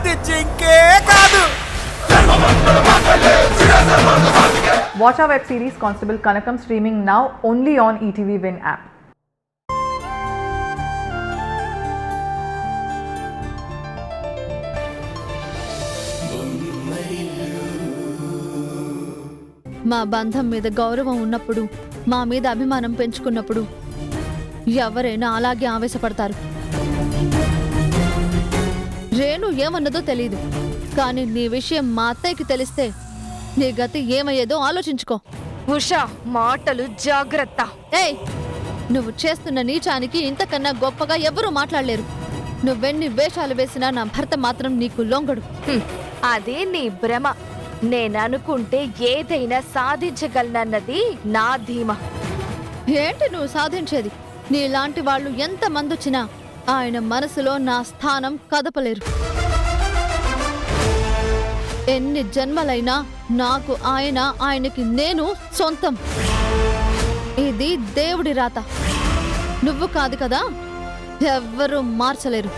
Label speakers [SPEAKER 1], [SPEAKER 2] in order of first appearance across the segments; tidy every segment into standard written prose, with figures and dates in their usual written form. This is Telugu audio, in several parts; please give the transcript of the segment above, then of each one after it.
[SPEAKER 1] అది జింకే కాదు.
[SPEAKER 2] Watch our web series Constable Kanakam streaming now only on ETV Win app.
[SPEAKER 3] మా బంధం మీద గౌరవం ఉన్నప్పుడు, మా మీద అభిమానం పెంచుకున్నప్పుడు ఎవరైనా అలాగే ఆవేశపడతారు. రేణు ఏమన్నదో తెలీదు, కానీ నీ విషయం మా అత్తయ్యకి తెలిస్తే నీ గతి ఏమయ్యేదో ఆలోచించుకో.
[SPEAKER 4] ఉషా, మాటలు జాగ్రత్త.
[SPEAKER 3] ఏయ్, నువ్వు చేస్తున్న నీచానికి ఇంతకన్నా గొప్పగా ఎవరూ మాట్లాడలేరు. నువ్వెన్ని వేషాలు వేసినా నా భర్త మాత్రం నీకు లొంగడు.
[SPEAKER 4] అదే నీ భ్రమ. నేననుకుంటే ఏదైనా సాధించగలనన్నది నా ధీమా.
[SPEAKER 3] ఏంటి నువ్వు సాధించేది? నీలాంటి వాళ్ళు ఎంత మందొచ్చినా ఆయన మనసులో నా స్థానం కదపలేరు. ఎన్ని జన్మలైనా నాకు ఆయన, ఆయనకి నేను సొంతం. ఇది దేవుడి రాత. నువ్వు కాదు కదా, ఎవ్వరూ మార్చలేరు.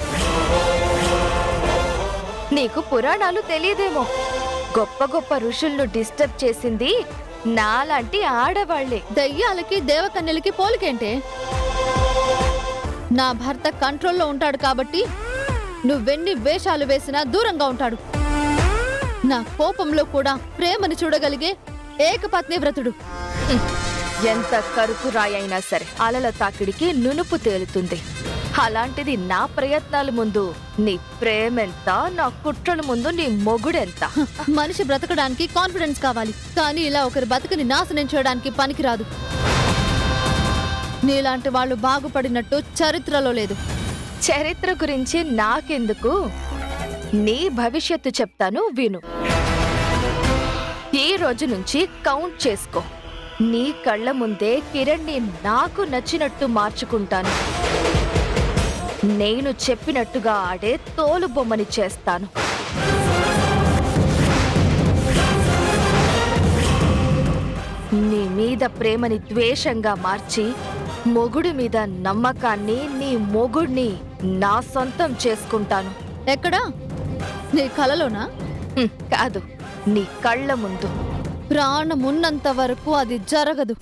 [SPEAKER 4] నీకు పురాణాలు తెలియదేమో. గొప్ప గొప్ప ఋషులను డిస్టర్బ్ చేసింది నాలాంటి ఆడవాళ్లే.
[SPEAKER 3] దయ్యాలకి దేవకన్యలకి పోలికేంటే? నా భర్త కంట్రోల్లో ఉంటాడు కాబట్టి నువ్వెన్ని వేషాలు వేసినా దూరంగా ఉంటాడు. నా కోపంలో కూడా ప్రేమని చూడగలిగే ఏకపత్ని వ్రతుడు.
[SPEAKER 4] ఎంత కరుకు రాయైనా సరే అలల తాకిడికి నునుపు తేలుతుంది. అలాంటిది నా ప్రయత్నాల ముందు నీ ప్రేమెంత, నా కుట్రల ముందు నీ మొగుడెంత.
[SPEAKER 3] మనిషి బ్రతకడానికి కాన్ఫిడెన్స్ కావాలి, కానీ ఇలా ఒకరి బతుకుని నాశనం చేయడానికి పనికిరాదు. నీలాంటి వాళ్ళు బాగుపడినట్టు చరిత్రలో లేదు.
[SPEAKER 4] చరిత్ర గురించి నాకెందుకు, నీ భవిష్యత్తు చెప్తాను విను. ఈ రోజు నుంచి కౌంట్ చేసుకో. నీ కళ్ళ ముందే కిరణ్ని నాకు నచ్చినట్టు మార్చుకుంటాను. నేను చెప్పినట్టుగా ఆడే తోలు బొమ్మని చేస్తాను. నీ మీద ప్రేమని ద్వేషంగా మార్చి, మొగుడి మీద నమ్మకాన్ని, నీ మొగుడిని నా సొంతం చేసుకుంటాను.
[SPEAKER 3] ఎక్కడా? నీ కలలోనా?
[SPEAKER 4] కాదు, నీ కళ్ళ ముందు.
[SPEAKER 3] ప్రాణమున్నంత వరకు అది జరగదు.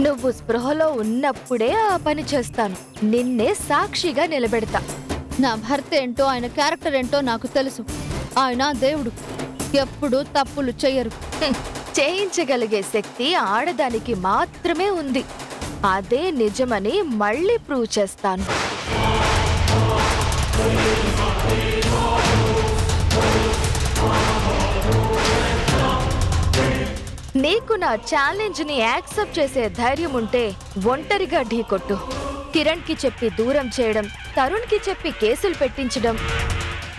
[SPEAKER 4] నువ్వు స్పృహలో ఉన్నప్పుడే ఆ పని చేస్తాను. నిన్నే సాక్షిగా నిలబెడతా.
[SPEAKER 3] నా భర్త ఏంటో, ఆయన క్యారెక్టర్ ఏంటో నాకు తెలుసు. ఆయన దేవుడు, ఎప్పుడూ తప్పులు చెయ్యరు.
[SPEAKER 4] చేయించగలిగే శక్తి ఆడదానికి మాత్రమే ఉంది. అదే నిజమని మళ్ళీ ప్రూవ్ చేస్తాను. నీకు నా ఛాలెంజ్ ని యాక్సెప్ట్ చేసే ధైర్యం ఉంటే ఒంటరిగా ఢీకొట్టు. కిరణ్ కి చెప్పి దూరం చేయడం, తరుణ్ కి చెప్పి కేసులు పెట్టించడం,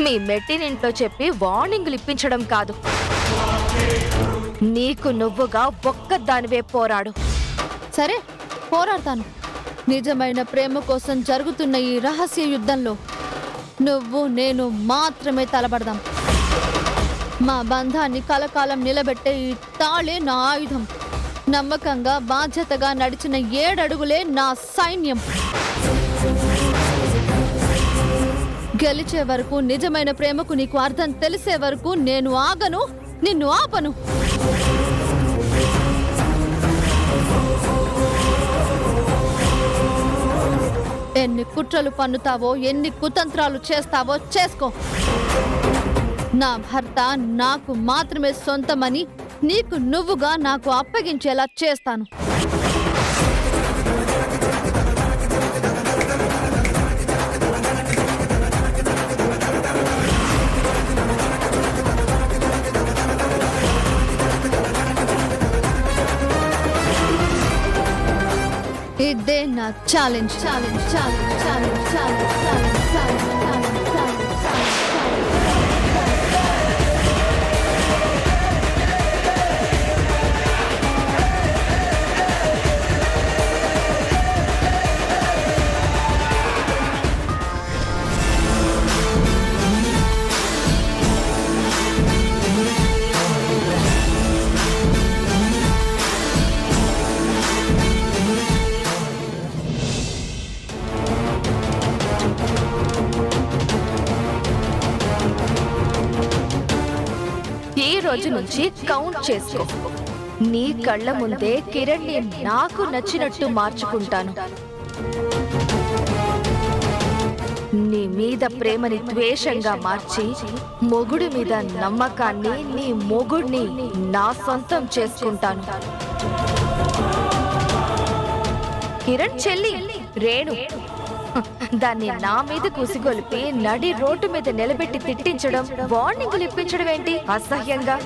[SPEAKER 4] మీ మెట్టినింట్లో చెప్పి వార్నింగ్లు ఇప్పించడం కాదు. నీకు నువ్వుగా ఒక్కదానివే పోరాడు.
[SPEAKER 3] సరే, పోరాడతాను. నిజమైన ప్రేమ కోసం జరుగుతున్న ఈ రహస్య యుద్ధంలో నువ్వు నేను మాత్రమే తలపడదాం. మా బంధాన్ని కలకాలం నిలబెట్టే ఈ తాళే నా ఆయుధం. నమ్మకంగా, బాధ్యతగా నడిచిన 7 అడుగులే నా సైన్యం. గెలిచే వరకు, నిజమైన ప్రేమకు నీకు అర్థం తెలిసే వరకు నేను ఆగను, నిన్ను ఆపను. ఎన్ని కుట్రలు పన్నుతావో, ఎన్ని కుతంత్రాలు చేస్తావో చేసుకో. నా భర్త నాకు మాత్రమే సొంతమని నీకు నువ్వుగా నాకు అప్పగించేలా చేస్తాను. ఇదే నా challenge. Challenge challenge challenge challenge challenge challenge
[SPEAKER 4] రోజు నుంచి కౌంట్ చేసుకో. నీ కళ్ళ ముందే కిరణ్ ని నాకు నచ్చినట్టు మార్చుకుంటాను. నీ మీద ప్రేమని ద్వేషంగా మార్చి మొగుడి మీద నమ్మకాన్ని, నీ మొగుడిని నా సొంతం చేసుకుంటాను. కిరణ్ చెల్లి రేణు, దాన్ని నా మీద కుసిగొలిపి నడి రోడ్డు మీద నిలబెట్టి తిట్టించడం, వార్నింగులు ఇప్పించడం ఏంటి అసహ్యంగా.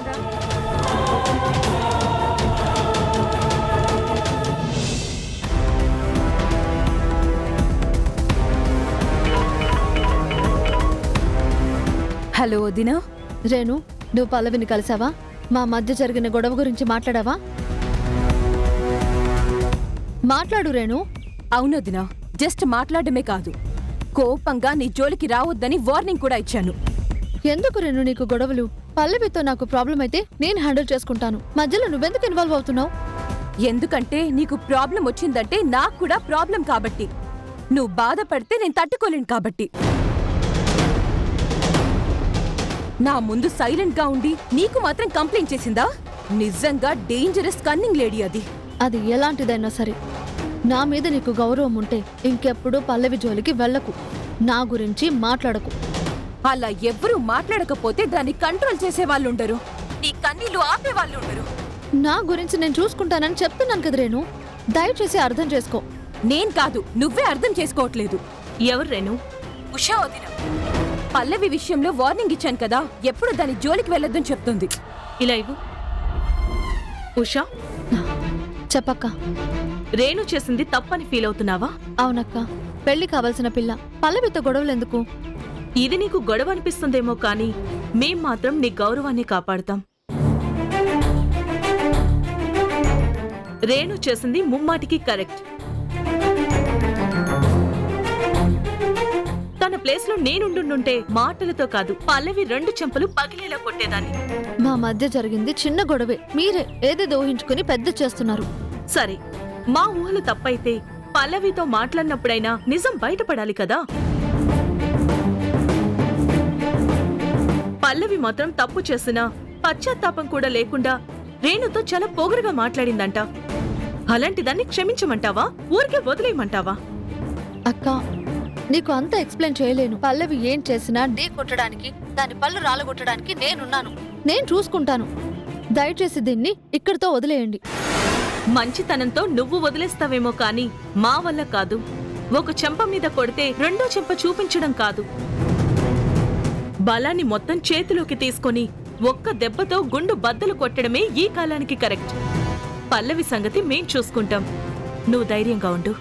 [SPEAKER 1] హలో వదినా.
[SPEAKER 3] రేణు, నువ్వు పల్లవిని కలిసావా? మా మధ్య జరిగిన గొడవ గురించి మాట్లాడావా? మాట్లాడు రేణు.
[SPEAKER 1] అవునొదినా, జస్ట్ మాట్లాడమే కాదు, కోపంగా నీ జోలికి రావద్దని వార్నింగ్ కూడా ఇచ్చాను.
[SPEAKER 3] ఎందుకు రేణు నీకు గొడవలు? పల్లవితో నాకు ప్రాబ్లం అయితే నేను హ్యాండిల్ చేసుకుంటాను. మధ్యలో నువ్వెందుకు ఇన్వాల్వ్ అవుతున్నావు?
[SPEAKER 1] ఎందుకంటే నీకు ప్రాబ్లం వచ్చిందంటే నాకు కూడా ప్రాబ్లం కాబట్టి. నువ్వు బాధపడితే నేను తట్టుకోలేను కాబట్టి. నా ముందు సైలెంట్ గా ఉండి నీకు మాత్రం కంప్లైంట్ చేసిందా? నిజంగా డేంజరస్ కన్నింగ్ లేడీ అది.
[SPEAKER 3] అది ఎలాంటిదైనా సరే, నా మీద నీకు గౌరవం ఉంటే ఇంకెప్పుడు పల్లవి జోలికి వెళ్ళకు, నా గురించి మాట్లాడకు.
[SPEAKER 1] అలా ఎవ్వరూ మాట్లాడకపోతే దాన్ని కంట్రోల్ చేసేవాళ్ళుండరు, నీ కన్నీళ్లు ఆపేవాళ్ళుండరు.
[SPEAKER 3] నా గురించి నేను చూసుకుంటానని చెప్తున్నాను కదా రేణు, దయచేసి అర్థం చేసుకో.
[SPEAKER 1] నేను కాదు, నువ్వే అర్థం చేసుకోవట్లేదు.
[SPEAKER 5] ఎవరు రేణు?
[SPEAKER 1] ఉషా వదిన. పల్లవి విషయంలో వార్నింగ్ ఇచ్చాను కదా, ఎప్పుడు దాని జోలికి వెళ్ళొద్దని చెప్తుంది.
[SPEAKER 5] ఇలా ఇవ్వు. ఉషా,
[SPEAKER 3] చెప్పక్క.
[SPEAKER 5] రేణు చేసింది తప్పని ఫీల్ అవుతున్నావా?
[SPEAKER 3] అవునక్క, పెళ్లి కావాల్సిన పిల్ల పల్లవితో గొడవలెందుకు?
[SPEAKER 5] ఇది నీకు గొడవ అనిపిస్తుందేమో కానీ మేం మాత్రం నీ గౌరవాన్ని కాపాడుతాం. రేణు చేసింది ముమ్మాటికి కరెక్ట్. తన ప్లేస్ లో నేనుండుంటే మాటలతో కాదు, పల్లవి 2 చెంపలు పగిలేలా కొట్టేదాన్ని.
[SPEAKER 3] మా మధ్య జరిగింది చిన్న గొడవే, మీరే ఏదేదో ఊహించుకుని పెద్ద చేస్తున్నారు.
[SPEAKER 5] సరే, మా ఊహలు తప్పైతే పల్లవితో మాట్లాడినప్పుడైనా నిజం బయటపడాలి కదా. పల్లవి మాత్రం తప్పు చేసినా పశ్చాత్తాపం కూడా లేకుండా రేణుతో చాలా పొగరుగా మాట్లాడిందంట. అలాంటి దాన్ని క్షమించమంటావా, ఊరికే వదిలేయమంటావా?
[SPEAKER 3] అక్క, నీకు అంతా ఎక్స్ప్లెయిన్ చేయలేను. పల్లవి ఏం చేసినా ఢీ కొట్టడానికి, దాని పళ్ళు రాలగొట్టడానికి నేనున్నాను. నేను చూసుకుంటాను. దయచేసి దీన్ని ఇక్కడితో వదిలేయండి.
[SPEAKER 5] మంచితనంతో నువ్వు వదిలేస్తావేమో కాని మా వల్ల కాదు. ఒక చెంప మీద కొడితే 2వ చెంప చూపించడం కాదు, బలాన్ని మొత్తం చేతిలోకి తీసుకొని ఒక్క దెబ్బతో గుండు బద్దలు కొట్టడమే ఈ కాలానికి కరెక్ట్. పల్లవి సంగతి మేం చూసుకుంటాం, నువ్వు ధైర్యంగా ఉండు.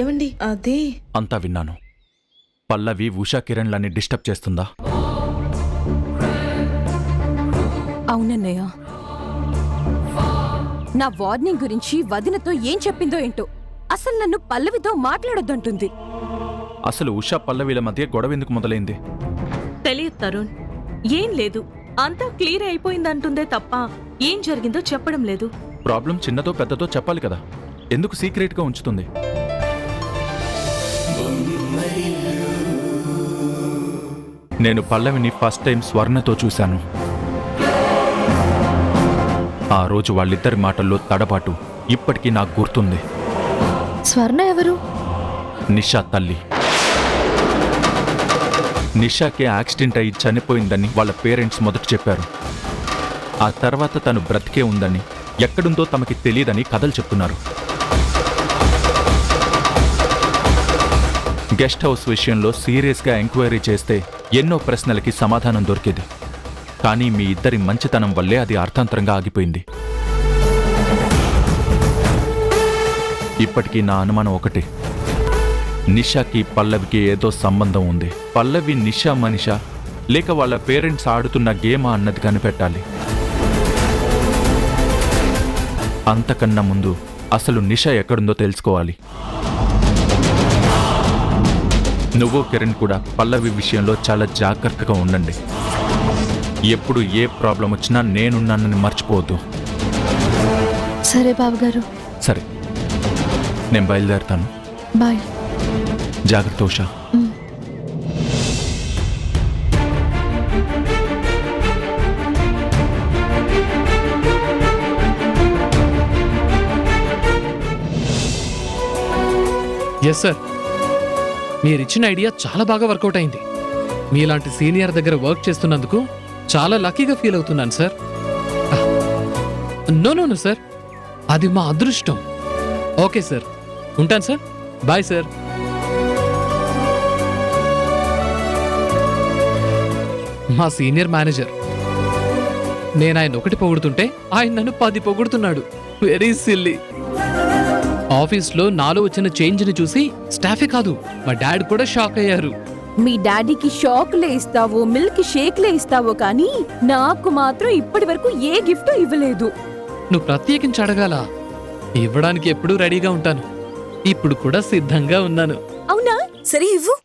[SPEAKER 5] ఏమండి అదే
[SPEAKER 6] అంతా విన్నాను. పల్లవి ఉషా కిరణ్లని డిస్టర్బ్ చేస్తుందా?
[SPEAKER 1] అవునన్నయ్య, నా వార్నింగ్ గురించి వదినతో ఏం చెప్పిందో ఏంటో. అసలు నన్ను పల్లవితో మాట్లాడొద్దంటుంది.
[SPEAKER 6] అసలు ఉషా పల్లవిల మధ్య గొడవ ఎందుకు మొదలైంది?
[SPEAKER 5] తెలియదు తరుణ్, ఏం లేదు, అంతా క్లియర్ అయిపోయిందంటుందే తప్ప ఏం జరిగిందో చెప్పడం లేదు.
[SPEAKER 6] ప్రాబ్లం చిన్నదో పెద్దదో చెప్పాలి కదా, ఎందుకు సీక్రెట్గా ఉంచుతుంది? నేను పల్లవిని ఫస్ట్ టైం స్వర్ణతో చూశాను. ఆ రోజు వాళ్ళిద్దరి మాటల్లో తడబాటు ఇప్పటికీ నాకు గుర్తుంది.
[SPEAKER 3] స్వర్ణ ఎవరు?
[SPEAKER 6] నిషా తల్లి. నిషాకి యాక్సిడెంట్ అయి చనిపోయిందని వాళ్ళ పేరెంట్స్ మొదట చెప్పారు. ఆ తర్వాత తను బ్రతికే ఉందని, ఎక్కడుందో తమకి తెలియదని కథలు చెప్తున్నారు. గెస్ట్ హౌస్ విషయంలో సీరియస్గా ఎంక్వైరీ చేస్తే ఎన్నో ప్రశ్నలకి సమాధానం దొరికేది. కానీ మీ ఇద్దరి మంచితనం వల్లే అది అర్థాంతరంగా ఆగిపోయింది. ఇప్పటికీ నా అనుమానం ఒకటే, నిషాకి పల్లవికి ఏదో సంబంధం ఉంది. పల్లవి నిషా మనిషా లేక వాళ్ళ పేరెంట్స్ ఆడుతున్న గేమా అన్నది కనిపెట్టాలి. అంతకన్నా ముందు అసలు నిష ఎక్కడుందో తెలుసుకోవాలి. నువ్వు కిరణ్ కూడా పల్లవి విషయంలో చాలా జాగ్రత్తగా ఉండండి. ఎప్పుడు ఏ ప్రాబ్లం వచ్చినా నేనున్నానని మర్చిపోవద్దు.
[SPEAKER 3] సరే బావగారు.
[SPEAKER 6] సరే, నేను బయలుదేరుతాను.
[SPEAKER 3] బాయ్.
[SPEAKER 6] జాగ్రత్త ఉషా.
[SPEAKER 7] ఎస్ సార్, మీరిచ్చిన ఐడియా చాలా బాగా వర్కౌట్ అయింది. మీలాంటి సీనియర్ దగ్గర వర్క్ చేస్తున్నందుకు చాలా లక్కీగా ఫీల్ అవుతున్నాను సార్. నో సార్, అది మా అదృష్టం. ఓకే సార్, ఉంటాను సార్. Bye sir. మా సీనియర్ మేనేజర్. నేను ఆయన ఒకటి పొగుడుతుంటే ఆయన నన్ను 10 పొగుడుతున్నాడు. Very silly. ఆఫీస్లో నాలో వచ్చిన చేంజ్ని చూసి స్టాఫే కాదు మా డాడ్ కూడా షాక్ అయ్యారు.
[SPEAKER 1] మీ డాడీకి షాక్లే ఇస్తావో మిల్క్ షేక్లే ఇస్తావో కానీ నాకు మాత్రం ఇప్పటి వరకు ఏ గిఫ్ట్ ఇవ్వలేదు.
[SPEAKER 7] నువ్వు ప్రత్యేకించి అడగాల. ఇవ్వడానికి ఎప్పుడూ రెడీగా ఉంటాను. ఇప్పుడు కూడా సిద్ధంగా ఉన్నాను.
[SPEAKER 1] అవునా? సరే ఇవ్వు.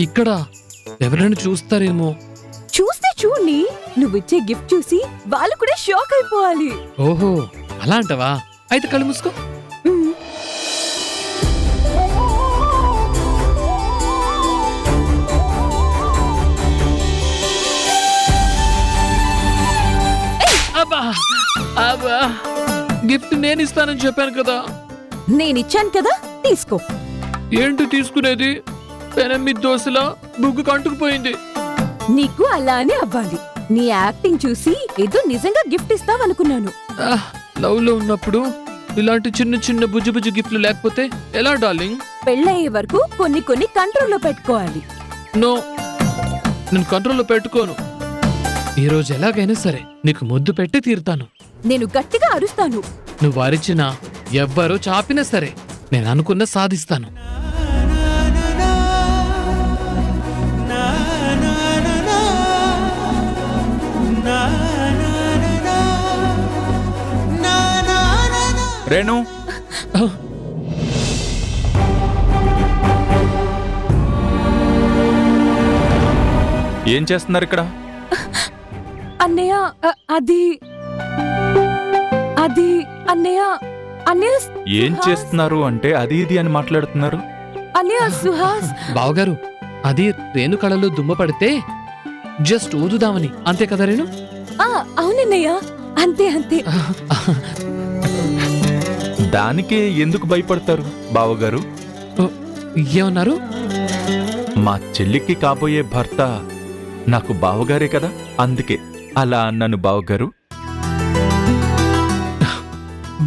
[SPEAKER 7] ఇక్కడ ఎవరైనా చూస్తారేమో.
[SPEAKER 1] చూస్తే చూడండి, నువ్విచ్చే గిఫ్ట్ చూసి వాళ్ళు కూడా షాక్ అయిపోవాలి.
[SPEAKER 7] ఓహో, అలా అంటవా? అయితే కళ్ళు మూసుకో. అబ్బా అబ్బా, గిఫ్ట్ నేను ఇస్తానని చెప్పాను కదా.
[SPEAKER 1] నేనిచ్చాను కదా, తీసుకో.
[SPEAKER 7] ఏంటి తీసుకునేది? పెనమ్మి దోశలా బుగ్గు కంటుకుపోయింది.
[SPEAKER 1] నీకు అలానే అవ్వాలి. నీ యాక్టింగ్ చూసి ఏదో నిజంగా గిఫ్ట్ ఇస్తావనుకున్నాను.
[SPEAKER 7] లవ్ లో ఉన్నప్పుడు ఇలాంటి చిన్న చిన్న బుజ్జి బుజ్జి గిఫ్ట్లు లేకపోతే ఎలా డార్లింగ్?
[SPEAKER 1] పెళ్ళయ్యే వరకు కొన్ని కొన్ని కంట్రోల్లో పెట్టుకోవాలి.
[SPEAKER 7] నో, నేను కంట్రోల్లో పెట్టుకోను. ఈ రోజు ఎలాగైనా సరే నీకు ముద్దు పెట్టి తీరుతాను.
[SPEAKER 1] నేను గట్టిగా అరుస్తాను.
[SPEAKER 7] నువ్వు అరిచినా ఎవ్వరూ చాపినా సరే నేను అనుకున్న సాధిస్తాను.
[SPEAKER 6] రేణు, ఏం చేస్తున్నారు ఇక్కడ?
[SPEAKER 1] అన్నయ్య అది అది అన్నయ్య అన్నయ్య
[SPEAKER 6] ఏం చేస్తున్నారు అంటే అది ఇది అని మాట్లాడుతున్నారు.
[SPEAKER 1] అన్నయ్య సుహాస్.
[SPEAKER 7] బావగారు, అది రేణు కళలో దుమ్మ పడితే జస్ట్ ఊదుదామని, అంతే కదా రేణు?
[SPEAKER 1] అవునన్నయ్య, అంతే అంతే.
[SPEAKER 6] దానికే ఎందుకు భయపడతారు బావగారు?
[SPEAKER 7] ఏమన్నారు?
[SPEAKER 6] మా చెల్లికి కాబోయే భర్త నాకు బావగారే కదా, అందుకే అలా అన్నాను బావగారు.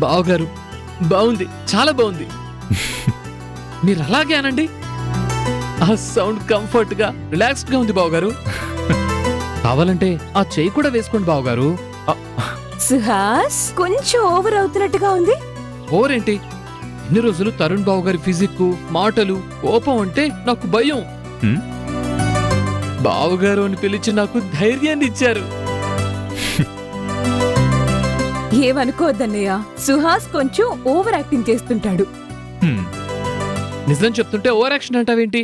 [SPEAKER 7] బావగారు, బాగుంది, చాలా బాగుంది. మీరు అలాగే అనండి. ఆ సౌండ్ కంఫర్ట్ గా రిలాక్స్డ్ గా ఉంది బావగారు. కావాలంటే ఆ చెయ్యి కూడా వేసుకోండి బావగారు.
[SPEAKER 1] సుహాస్, కొంచెం ఓవర్ అవుతున్నట్టుగా ఉంది.
[SPEAKER 7] ఓరేంటి? ఇన్ని రోజులు తరుణ్ బాబు గారి ఫిజిక్, మాటలు, కోపం అంటే నాకు భయం. బావగారు అని పిలిచి నాకు ధైర్యాన్ని ఇచ్చారు.
[SPEAKER 1] ఏమనుకోవద్దన్నయ్య, సుహాస్ కొంచెం ఓవర్ యాక్టింగ్ చేస్తుంటాడు.
[SPEAKER 7] నిజం చెప్తుంటే ఓవర్ యాక్షన్ అంటావేంటి?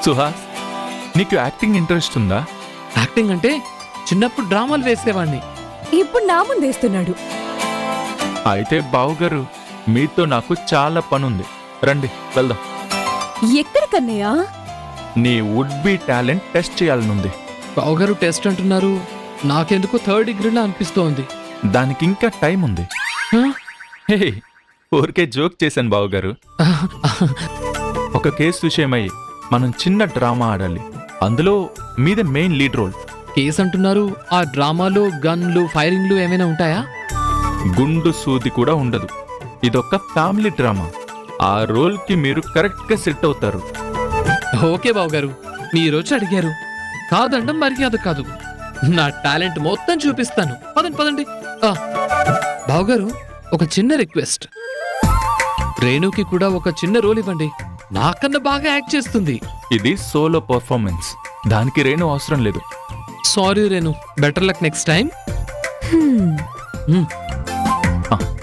[SPEAKER 6] సుహాస్, నీకు యాక్టింగ్ ఇంట్రెస్ట్ ఉందా?
[SPEAKER 7] యాక్టింగ్ అంటే చిన్నప్పుడు డ్రామాలు వేసేవాణ్ణి.
[SPEAKER 1] ఇప్పుడు నా ముందేస్తున్నాడు.
[SPEAKER 6] అయితే బావగారు, మీతో నాకు చాలా పనుంది. రండి వెళ్దాం.
[SPEAKER 1] ఎక్కడికన్నయ్య?
[SPEAKER 6] నీ వుడ్ బి టాలెంట్ టెస్ట్ చేయాలనుంది.
[SPEAKER 7] బావగారు టెస్ట్ అంటున్నారు, నాకెందుకు 3rd డిగ్రీలా అనిపిస్తోంది.
[SPEAKER 6] దానికి ఇంకా టైం ఉంది. హే, ఊరికే జోక్ చేశాను బావగారు. ఒక కేసు విషయమై మనం చిన్న డ్రామా ఆడాలి. అందులో మీదే మెయిన్ లీడ్ రోల్.
[SPEAKER 7] కేసు అంటున్నారు, ఆ డ్రామాలో గన్లు, ఫైరింగ్లు ఏమైనా ఉంటాయా?
[SPEAKER 6] గుండు సూది కూడా ఉండదు. ఇదొక ఫ్యామిలీ డ్రామా. ఆ రోల్ కి మీరు కరెక్ట్ గా సెట్ అవుతారు.
[SPEAKER 7] ఓకే బావగారు, మీరొచ్చి అడిగారు, కాదండం మర్యాద కాదు. నా టాలెంట్ మొత్తం చూపిస్తాను. పదండి పదండి. బావగారు, ఒక చిన్న రిక్వెస్ట్. రేణుకి కూడా ఒక చిన్న రోల్ ఇవ్వండి. నాకన్నా బాగా యాక్ట్ చేస్తుంది.
[SPEAKER 6] ఇది సోలో పర్ఫార్మెన్స్, దానికి రేణు అవసరం లేదు.
[SPEAKER 7] Sorry Renu, better luck next time. మ్మ్.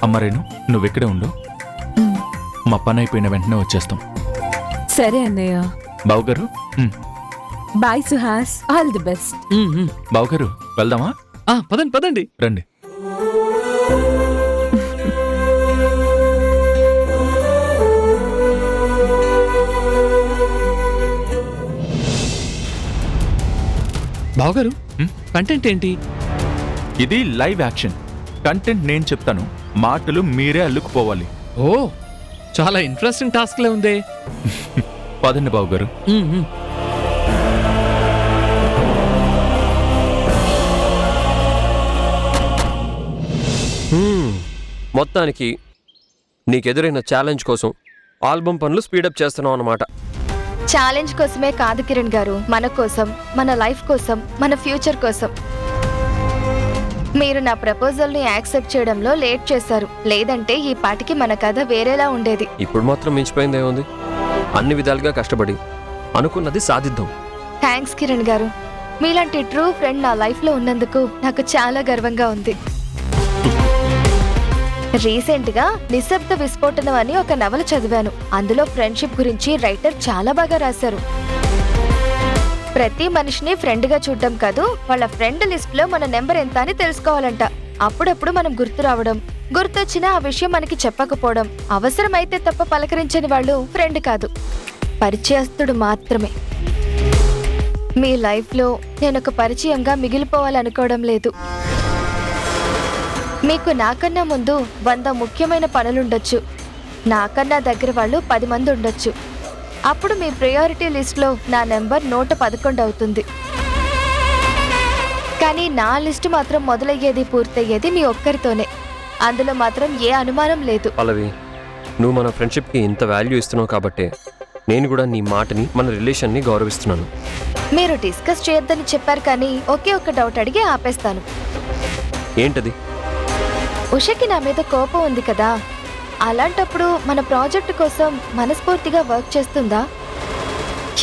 [SPEAKER 6] అమ్మ రేణు నువ్వెక్కడే ఉండు, మా పని అయిపోయిన వెంటనే వచ్చేస్తాం.
[SPEAKER 1] సరే అన్నయ్య.
[SPEAKER 6] బావగారు
[SPEAKER 1] bye Suhas, all the best.
[SPEAKER 7] మ్మ్, మ్మ్.
[SPEAKER 6] బావగారు వెళ్దామా?
[SPEAKER 7] పదండి పదండి.
[SPEAKER 6] రండి.
[SPEAKER 7] బావగారు
[SPEAKER 6] మ్మ్?
[SPEAKER 7] కంటెంట్ ఏంటి?
[SPEAKER 6] ఇది లైవ్ యాక్షన్ కంటెంట్. నేను చెప్తాను, మాటలు మీరే అల్లుకుపోవాలి.
[SPEAKER 7] ఓ చాలా ఇంట్రెస్టింగ్ టాస్క్ లే ఉందే.
[SPEAKER 6] పదండి బావగారు.
[SPEAKER 7] మ్మ్, మ్మ్.
[SPEAKER 8] మొత్తానికి నీకెదురైన ఛాలెంజ్ కోసం ఆల్బమ్ పనులు స్పీడప్ చేస్తున్నావు అన్నమాట.
[SPEAKER 4] ఛాలెంజ్ కోసమే కాదు కిరణ్ గారు, మన కోసం, మన లైఫ్ కోసం, మన ఫ్యూచర్ కోసం. మీరు నా ప్రపోజల్ని యాక్సెప్ట్ చేయడంలో లేట్ చేశారు. లేదంటే ఈ పాటికి మన కథ వేరేలా ఉండేది.
[SPEAKER 8] ఇప్పుడు మాత్రం మించిపోయింది ఏముంది? అన్ని విధాలుగా కష్టపడి అనుకున్నది సాధిద్దాం.
[SPEAKER 4] థ్యాంక్స్ కిరణ్ గారు. మీలాంటి ట్రూ ఫ్రెండ్ నా లైఫ్లో ఉన్నందుకు నాకు చాలా గర్వంగా ఉంది. రీసెంట్ గా నిశ్శబ్ద విస్ఫోటనం అని ఒక నవల చదివాను. అందులో ఫ్రెండ్షిప్ గురించి రైటర్ చాలా బాగా రాశారు. ప్రతి మనిషిని ఫ్రెండ్ గా చూడడం కాదు, వాళ్ళ ఫ్రెండ్ లిస్ట్ లో మన నెంబర్ ఎంత అని తెలుసుకోవాలంట. అప్పుడప్పుడు మనం గుర్తు రావడం, గుర్తొచ్చినా ఆ విషయం మనకి చెప్పకపోవడం, అవసరమైతే తప్ప పలకరించని వాళ్ళు ఫ్రెండ్ కాదు, పరిచయస్తుడు మాత్రమే. మీ లైఫ్ లో నేను ఒక పరిచయంగా మిగిలిపోవాలనుకోవడం లేదు. మీకు నాకన్నా ముందు 100 ముఖ్యమైన పనులుండొచ్చు, నాకన్నా దగ్గర వాళ్ళు 10 మంది ఉండొచ్చు. అప్పుడు మీ ప్రయారిటీ లిస్ట్లో నా నెంబర్ 111 అవుతుంది. కానీ నా లిస్టు మాత్రం మొదలయ్యేది పూర్తయ్యేది మీ ఒక్కరితోనే. అందులో మాత్రం ఏ అనుమానం లేదు.
[SPEAKER 8] పల్లవి, నువ్వు మన ఫ్రెండ్షిప్కి ఇంత వాల్యూ ఇస్తున్నావు కాబట్టే నేను కూడా నీ మాటని, మన రిలేషన్ని గౌరవిస్తున్నాను.
[SPEAKER 4] మీరు డిస్కస్ చేయొద్దని చెప్పారు, కానీ ఒకే ఒక్క డౌట్ అడిగి ఆపేస్తాను.
[SPEAKER 8] ఏంటది?
[SPEAKER 4] ఉషకి నా మీద కోపం ఉంది కదా, అలాంటప్పుడు మన ప్రాజెక్టు కోసం మనస్ఫూర్తిగా వర్క్ చేస్తుందా?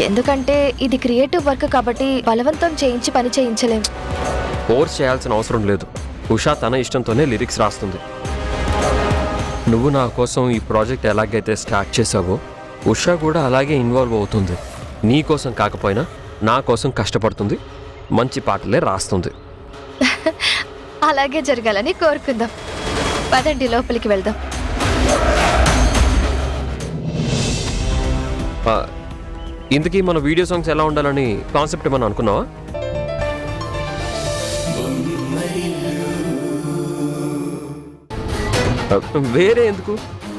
[SPEAKER 4] ఎందుకంటే ఇది క్రియేటివ్ వర్క్ కాబట్టి బలవంతం చేయించి పని చేయించలేం.
[SPEAKER 8] ఫోర్స్ చేయాల్సిన అవసరం లేదు. ఉషా తన ఇష్టంతోనే లిరిక్స్ రాస్తుంది. నువ్వు నా కోసం ఈ ప్రాజెక్ట్ ఎలాగైతే స్టార్ట్ చేసావో ఉషా కూడా అలాగే ఇన్వాల్వ్ అవుతుంది. నీ కోసం కాకపోయినా నా కోసం కష్టపడుతుంది, మంచి పాటలే రాస్తుంది.
[SPEAKER 4] అలాగే జరగాలని కోరుకుందాం. పదండి లోపలికి వెళ్దాం.
[SPEAKER 8] ఇంతకీ మన వీడియో సాంగ్స్ ఎలా ఉండాలని కాన్సెప్ట్ ఏమన్నా అనుకున్నావా? వేరే ఎందుకు,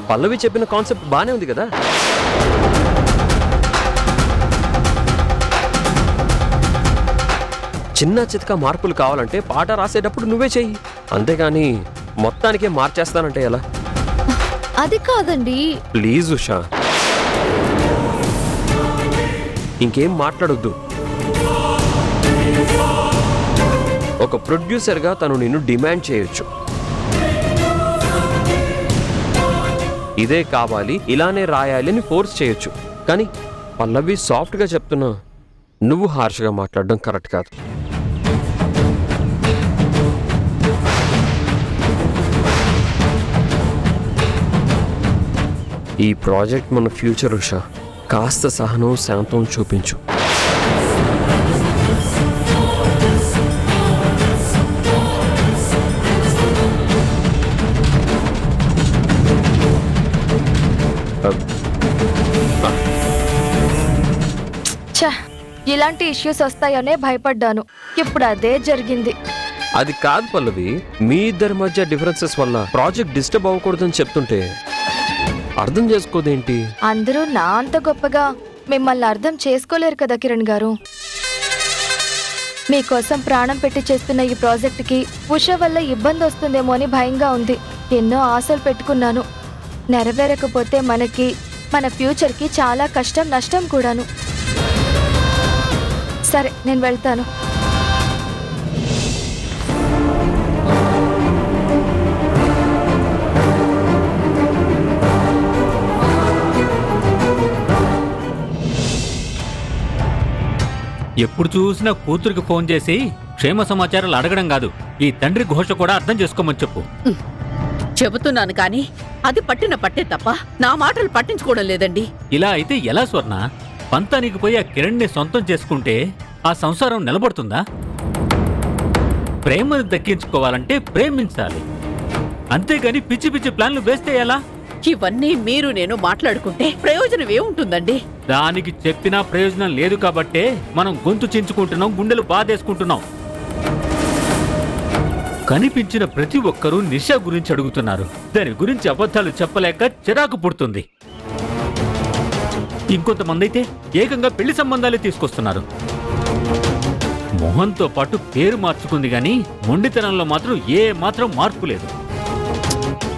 [SPEAKER 8] పల్లవి చెప్పిన కాన్సెప్ట్ బానే ఉంది కదా. చిన్న చితక మార్పులు కావాలంటే పాట రాసేటప్పుడు నువ్వే చెయ్యి, అంతేగాని మొత్తానికే మార్చేస్తానంటే ఎలా?
[SPEAKER 3] అది కాదండి.
[SPEAKER 8] ప్లీజ్ ఉషా, ఇంకేం మాట్లాడొద్దు. ఒక ప్రొడ్యూసర్గా తను నిన్ను డిమాండ్ చేయొచ్చు, ఇదే కావాలి, ఇలానే రాయాలి అని ఫోర్స్ చేయొచ్చు. కానీ పల్లవి సాఫ్ట్గా చెప్తున్నా, నువ్వు హార్ష్గా మాట్లాడడం కరెక్ట్ కాదు. ఈ ప్రాజెక్ట్ మన ఫ్యూచర్ ఉషా, కాస్త సహనం శాంతం చూపించు.
[SPEAKER 4] ఇలాంటి ఇష్యూస్ వస్తాయనే భయపడ్డాను, ఇప్పుడు అదే జరిగింది.
[SPEAKER 8] అది కాదు పల్లవి, మీ ఇద్దరి మధ్య డిఫరెన్సెస్ వల్ల ప్రాజెక్ట్ డిస్టర్బ్ అవ్వకూడదని చెప్తుంటే అర్థం చేసుకోదేంటి?
[SPEAKER 4] అందరూ నా అంత గొప్పగా మిమ్మల్ని అర్థం చేసుకోలేరు కదా కిరణ్ గారు. మీకోసం ప్రాణం పెట్టి చేస్తున్న ఈ ప్రాజెక్టుకి ఉష వల్ల ఇబ్బంది వస్తుందేమో అని భయంగా ఉంది. ఎన్నో ఆశలు పెట్టుకున్నాను, నెరవేరకపోతే మనకి, మన ఫ్యూచర్కి చాలా కష్టం, నష్టం కూడాను. సరే, నేను వెళ్తాను.
[SPEAKER 9] ఎప్పుడు చూసినా కూతురికి ఫోన్ చేసి క్షేమ సమాచారాలు అడగడం కాదు, ఈ తండ్రి ఘోష కూడా అర్థం చేసుకోమని చెప్పు.
[SPEAKER 5] చెబుతున్నాను కానీ అది పట్టిన పట్టే తప్ప నా మాటలు పట్టించుకోవడం లేదండి.
[SPEAKER 9] ఇలా అయితే ఎలా స్వర్ణ? పంతానికి పోయి ఆ కిరణ్ని సొంతం చేసుకుంటే ఆ సంసారం నిలబడుతుందా? ప్రేమను దక్కించుకోవాలంటే ప్రేమించాలి, అంతేగాని పిచ్చి పిచ్చి ప్లాన్లు వేస్తే ఎలా?
[SPEAKER 5] ఇవన్నీ మీరు నేను మాట్లాడుకుంటే ప్రయోజనం ఏముంటుందండి?
[SPEAKER 9] దానికి చెప్పినా ప్రయోజనం లేదు కాబట్టే మనం గొంతు చించుకుంటున్నాం, గుండెలు బాధేసుకుంటున్నాం. కనిపించిన ప్రతి ఒక్కరూ నిషా గురించి అడుగుతున్నారు. దాని గురించి అబద్ధాలు చెప్పలేక చిరాకు పుడుతుంది. ఇంకొంతమంది అయితే ఏకంగా పెళ్లి సంబంధాలే తీసుకొస్తున్నారు. మొహంతో పాటు పేరు మార్చుకుంది గాని మొండితనంలో మాత్రం ఏ మాత్రం మార్పు లేదు.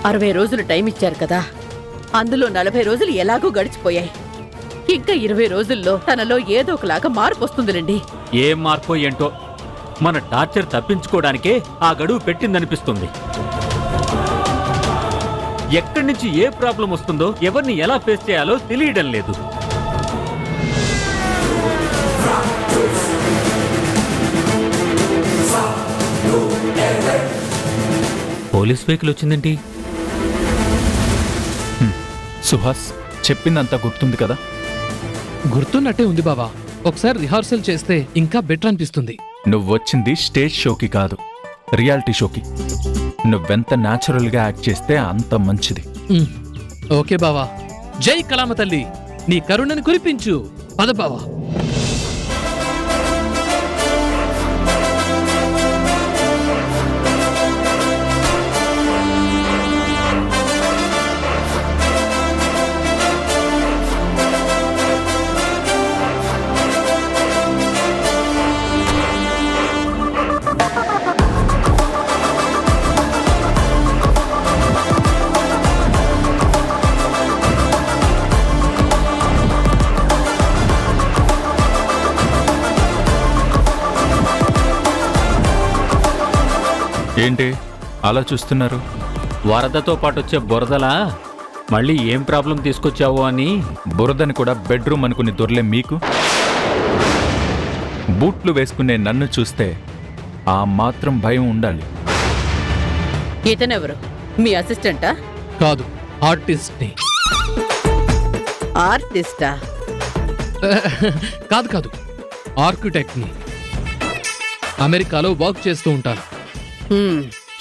[SPEAKER 5] 60 రోజులు టైం ఇచ్చారు కదా, అందులో 40 రోజులు ఎలాగో గడిచిపోయాయి. ఇంకా 20 రోజుల్లో తనలో ఏదో ఒకలాగా మార్పు వస్తుందిలేండి.
[SPEAKER 9] ఏ మార్పో ఏంటో మన టార్చర్ తప్పించుకోవడానికే ఆ గడువు పెట్టిందనిపిస్తుంది. ఎక్కడి నుంచి ఏ ప్రాబ్లం వస్తుందో, ఎవరిని ఎలా ఫేస్ చేయాలో తెలియడం లేదు. Police vehicle వచ్చిందేంటి?
[SPEAKER 6] సుహాస్, చెప్పిందంతా గుర్తుంది కదా?
[SPEAKER 7] గుర్తున్నట్టే ఉంది బావా. ఒకసారి రిహార్సల్ చేస్తే ఇంకా బెటర్ అనిపిస్తుంది.
[SPEAKER 6] నువ్వొచ్చింది స్టేజ్ షోకి కాదు, రియాలిటీ షోకి. నువ్వెంత న్యాచురల్గా యాక్ట్ చేస్తే అంత మంచిది.
[SPEAKER 7] ఓకే బావా. జై కళామ తల్లి, నీ కరుణని కురిపించు. పద బావా.
[SPEAKER 6] ఏంటి అలా చూస్తున్నారు?
[SPEAKER 9] వరదతో పాటు వచ్చే బురదలా మళ్ళీ ఏం ప్రాబ్లం తీసుకొచ్చావు అని.
[SPEAKER 6] బురదని కూడా బెడ్రూమ్ అనుకుని దొర్లే మీకు, బూట్లు వేసుకునే నన్ను చూస్తే ఆ మాత్రం భయం ఉండాలి.
[SPEAKER 5] ఇతనెవరు? మీ అసిస్టెంటా?
[SPEAKER 7] కాదు, ఆర్టిస్ట్ని.
[SPEAKER 5] ఆర్టిస్టా?
[SPEAKER 7] కాదు కాదు, ఆర్కిటెక్ట్ని. అమెరికాలో వర్క్ చేస్తూ ఉంటాను.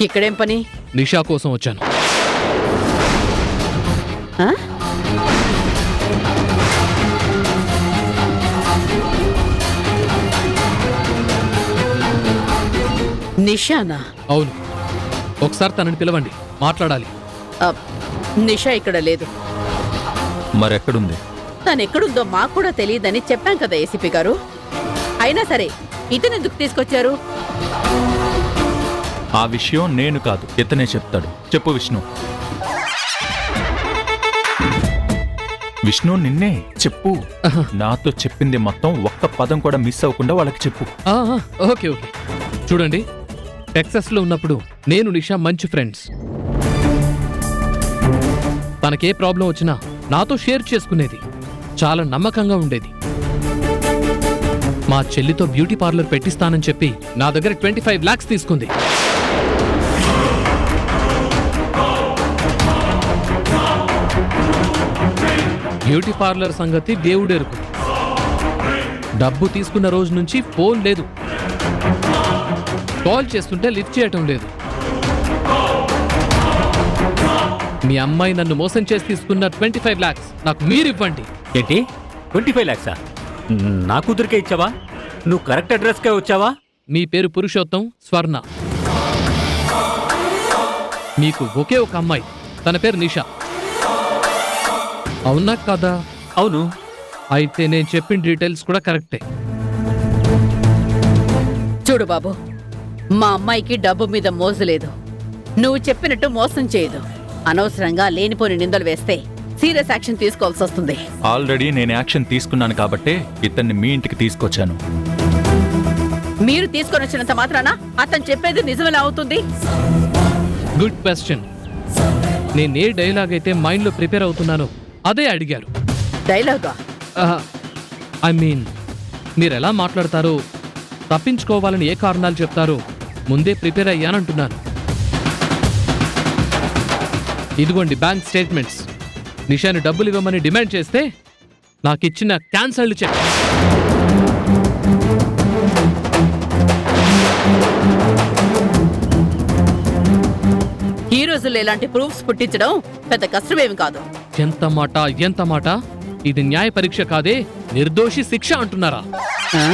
[SPEAKER 5] ఇక్కడేం పని?
[SPEAKER 7] నిషా కోసం వచ్చాను.
[SPEAKER 5] ఆ? నిషానా?
[SPEAKER 7] అవును, ఒకసారి తనని పిలవండి, మాట్లాడాలి.
[SPEAKER 5] నిషా ఇక్కడ లేదు.
[SPEAKER 6] మరెక్కడుంది?
[SPEAKER 5] తనెక్కడుందో మాకు కూడా తెలియదని చెప్పాం కదా ఏసీపీ గారు. అయినా సరే ఇతనెందుకు తీసుకొచ్చారు?
[SPEAKER 6] ఆ విషయం నేను కాదు, ఇతనే చెప్తాడు. చెప్పు విష్ణు. విష్ణు, నిన్నే చెప్పు. నాతో చెప్పింది మొత్తం ఒక్క పదం కూడా మిస్ అవ్వకుండా వాళ్ళకి చెప్పు.
[SPEAKER 7] Okay okay. చూడండి, టెక్సస్లో ఉన్నప్పుడు నేను నిషా మంచి ఫ్రెండ్స్. తనకే ప్రాబ్లం వచ్చినా నాతో షేర్ చేసుకునేది, చాలా నమ్మకంగా ఉండేది. మా చెల్లితో బ్యూటీ పార్లర్ పెట్టిస్తానని చెప్పి నా దగ్గర 25 lakhs తీసుకుంది. బ్యూటీ పార్లర్ సంగతి దేవుడెరుకు. డబ్బు తీసుకున్న రోజు నుంచి ఫోన్ లేదు, కాల్ చేస్తుంటే లిఫ్ట్ చేయటం లేదు. మీ అమ్మాయి నన్ను మోసం చేసి తీసుకున్న 25 lakhs నాకు మీరివ్వండి.
[SPEAKER 9] ఏంటి 25 lakhs? నా కూతురికే ఇచ్చావా? నువ్వు కరెక్ట్ అడ్రస్కే వచ్చావా?
[SPEAKER 7] మీ పేరు పురుషోత్తం, స్వర్ణ. మీకు ఒకే ఒక అమ్మాయి, తన పేరు నిషా. అవునా కదా?
[SPEAKER 9] అవును.
[SPEAKER 7] అయితే నేను చెప్పిన డీటెయిల్స్ కూడా కరెక్టే.
[SPEAKER 5] చూడు బాబు, మా అమ్మాయికి డబ్బు మీద మోజు లేదు. నువ్వు చెప్పినట్టు మోసం చేయదు. అనవసరంగా లేనిపోని నిందలు వేస్తే సీరియస్ యాక్షన్ తీసుకోవాల్సి వస్తుంది.
[SPEAKER 6] ఆల్రెడీ నేను యాక్షన్ తీసుకున్నాను కాబట్టే ఇతన్ని మీ ఇంటికి తీసుకొచ్చాను.
[SPEAKER 5] మీరు తీసుకొని వచ్చినంత మాత్రాన అతను చెప్పేది నిజమేలా అవుతుంది?
[SPEAKER 7] Good question. నేను ఏ డైలాగ్ అయితే మైండ్లో ప్రిపేర్ అవుతున్నానో అదే అడిగారు.
[SPEAKER 5] డైలాగా?
[SPEAKER 7] ఐ మీన్, మీరు ఎలా మాట్లాడతారో తప్పించుకోవాలని ఏ కారణాలు చెప్తారో ముందే ప్రిపేర్ అయ్యానంటున్నాను. ఇదిగోండి బ్యాంక్ స్టేట్మెంట్స్. నిషాని డబ్బులు ఇవ్వమని డిమాండ్ చేస్తే నాకిచ్చిన క్యాన్సల్డ్ చెక్.
[SPEAKER 10] ఈ రోజుల్లో ఇలాంటి ప్రూఫ్స్ పుట్టించడం పెద్ద కష్టమేమి కాదు.
[SPEAKER 7] ఎంత మాట, ఇది న్యాయ పరీక్ష కాదే, నిర్దోషి శిక్ష అంటున్నారా?
[SPEAKER 10] ఆ?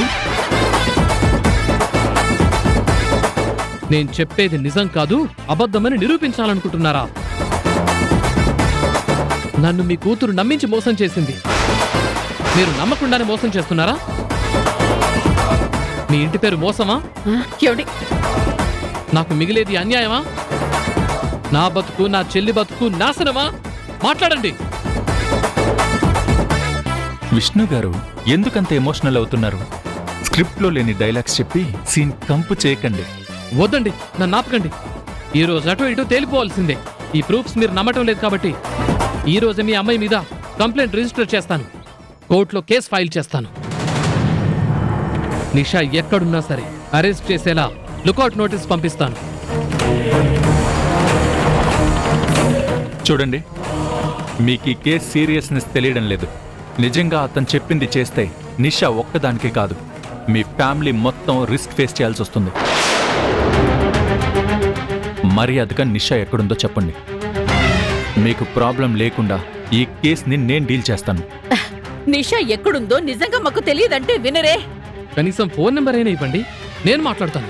[SPEAKER 7] నేను చెప్పేది నిజం కాదు, అబద్ధమని నిరూపించాలనుకుంటున్నారా? నన్ను మీ కూతురు నమ్మించి మోసం చేసింది. మీరు నమ్మకుండానే మోసం చేస్తున్నారా? మీ ఇంటి పేరు మోసమా?
[SPEAKER 10] ఏమిటి?
[SPEAKER 7] నాకు మిగిలేది అన్యాయమా? నా బతుకు, నా చెల్లి బతుకు నాశనమా? మాట్లాడండి.
[SPEAKER 6] విష్ణు గారు ఎందుకంత ఎమోషనల్ అవుతున్నారు? స్క్రిప్ట్లో లేని డైలాగ్స్ చెప్పి సీన్ కంపు చేయకండి.
[SPEAKER 7] వద్దండి, నన్ను ఆపకండి. ఈ రోజు అటో ఇటో తేలిపోవాల్సిందే. ఈ ప్రూఫ్స్ మీరు నమ్మటం లేదు కాబట్టి ఈ రోజే మీ అమ్మాయి మీద కంప్లైంట్ రిజిస్టర్ చేస్తాను, కోర్టులో కేసు ఫైల్ చేస్తాను. నిషా ఎక్కడున్నా సరే అరెస్ట్ చేసేలా లుకౌట్ నోటీస్ పంపిస్తాను.
[SPEAKER 6] చూడండి, మీకు ఈ కేసు సీరియస్నెస్ తెలియడం లేదు. నిజంగా అతను చెప్పింది చేస్తే నిషా ఒక్కదానికే కాదు, మీ ఫ్యామిలీ మొత్తం రిస్క్ ఫేస్ చేయాల్సి వస్తుంది. మర్యాదగా నిషా ఎక్కడుందో చెప్పండి. మీకు ప్రాబ్లం లేకుండా ఈ కేసుని నేను డీల్ చేస్తాను.
[SPEAKER 10] నిషా ఎక్కడుందో నిజంగా మాకు తెలియదంటే వినరే.
[SPEAKER 7] కనీసం ఫోన్ నెంబర్ అయినా ఇవ్వండి, నేను మాట్లాడతాను.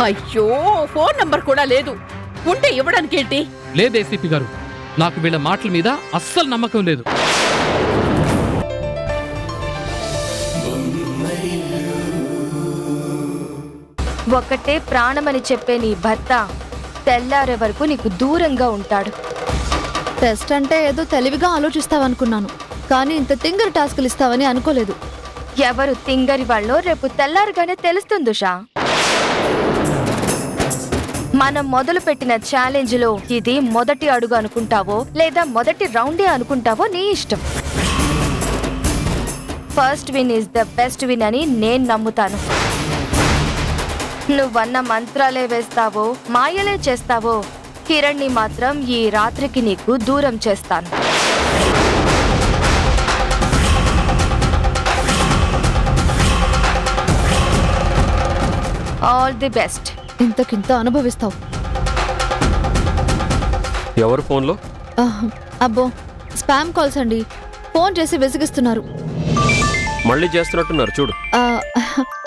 [SPEAKER 10] అయ్యో, ఫోన్ నంబర్ కూడా లేదు. ఉంటే ఇవ్వడానికి ఏంటి?
[SPEAKER 7] లేదు ఏసీపీ గారు, నాకు వీళ్ళ మాటల మీద అస్సలు నమ్మకం లేదు.
[SPEAKER 4] ఒక్కటే ప్రాణమని చెప్పే నీ భర్త తెల్లారే వరకు నీకు దూరంగా ఉంటాడు.
[SPEAKER 3] టెస్ట్ అంటే ఏదో తెలివిగా ఆలోచిస్తావనుకున్నాను, కానీ ఇంత తింగర్ టాస్కులు ఇస్తావని అనుకోలేదు.
[SPEAKER 4] ఎవరు తింగరి వాళ్ళో రేపు తెల్లారగానే తెలుస్తుంది ఉషా. మనం మొదలు పెట్టిన ఛాలెంజ్ లో ఇది మొదటి అడుగు అనుకుంటావో లేదా మొదటి రౌండే అనుకుంటావో నీ ఇష్టం. First win is the best win అని నేను నమ్ముతాను. నువ్వన్న మంత్రాలే వేస్తావో మాయలే చేస్తావో కిరణ్ ని మాత్రం ఈ రాత్రికి నీకు దూరం చేస్తాను. All the best.
[SPEAKER 3] ఇంతకింత అనుభవిస్తావు.
[SPEAKER 8] ఎవరు ఫోన్లో?
[SPEAKER 3] అబ్బో, స్పామ్ కాల్స్ అండి. ఫోన్ చేసి విసిగిస్తున్నారు.
[SPEAKER 8] మళ్ళీ చేస్తున్నట్టున్నారు చూడు.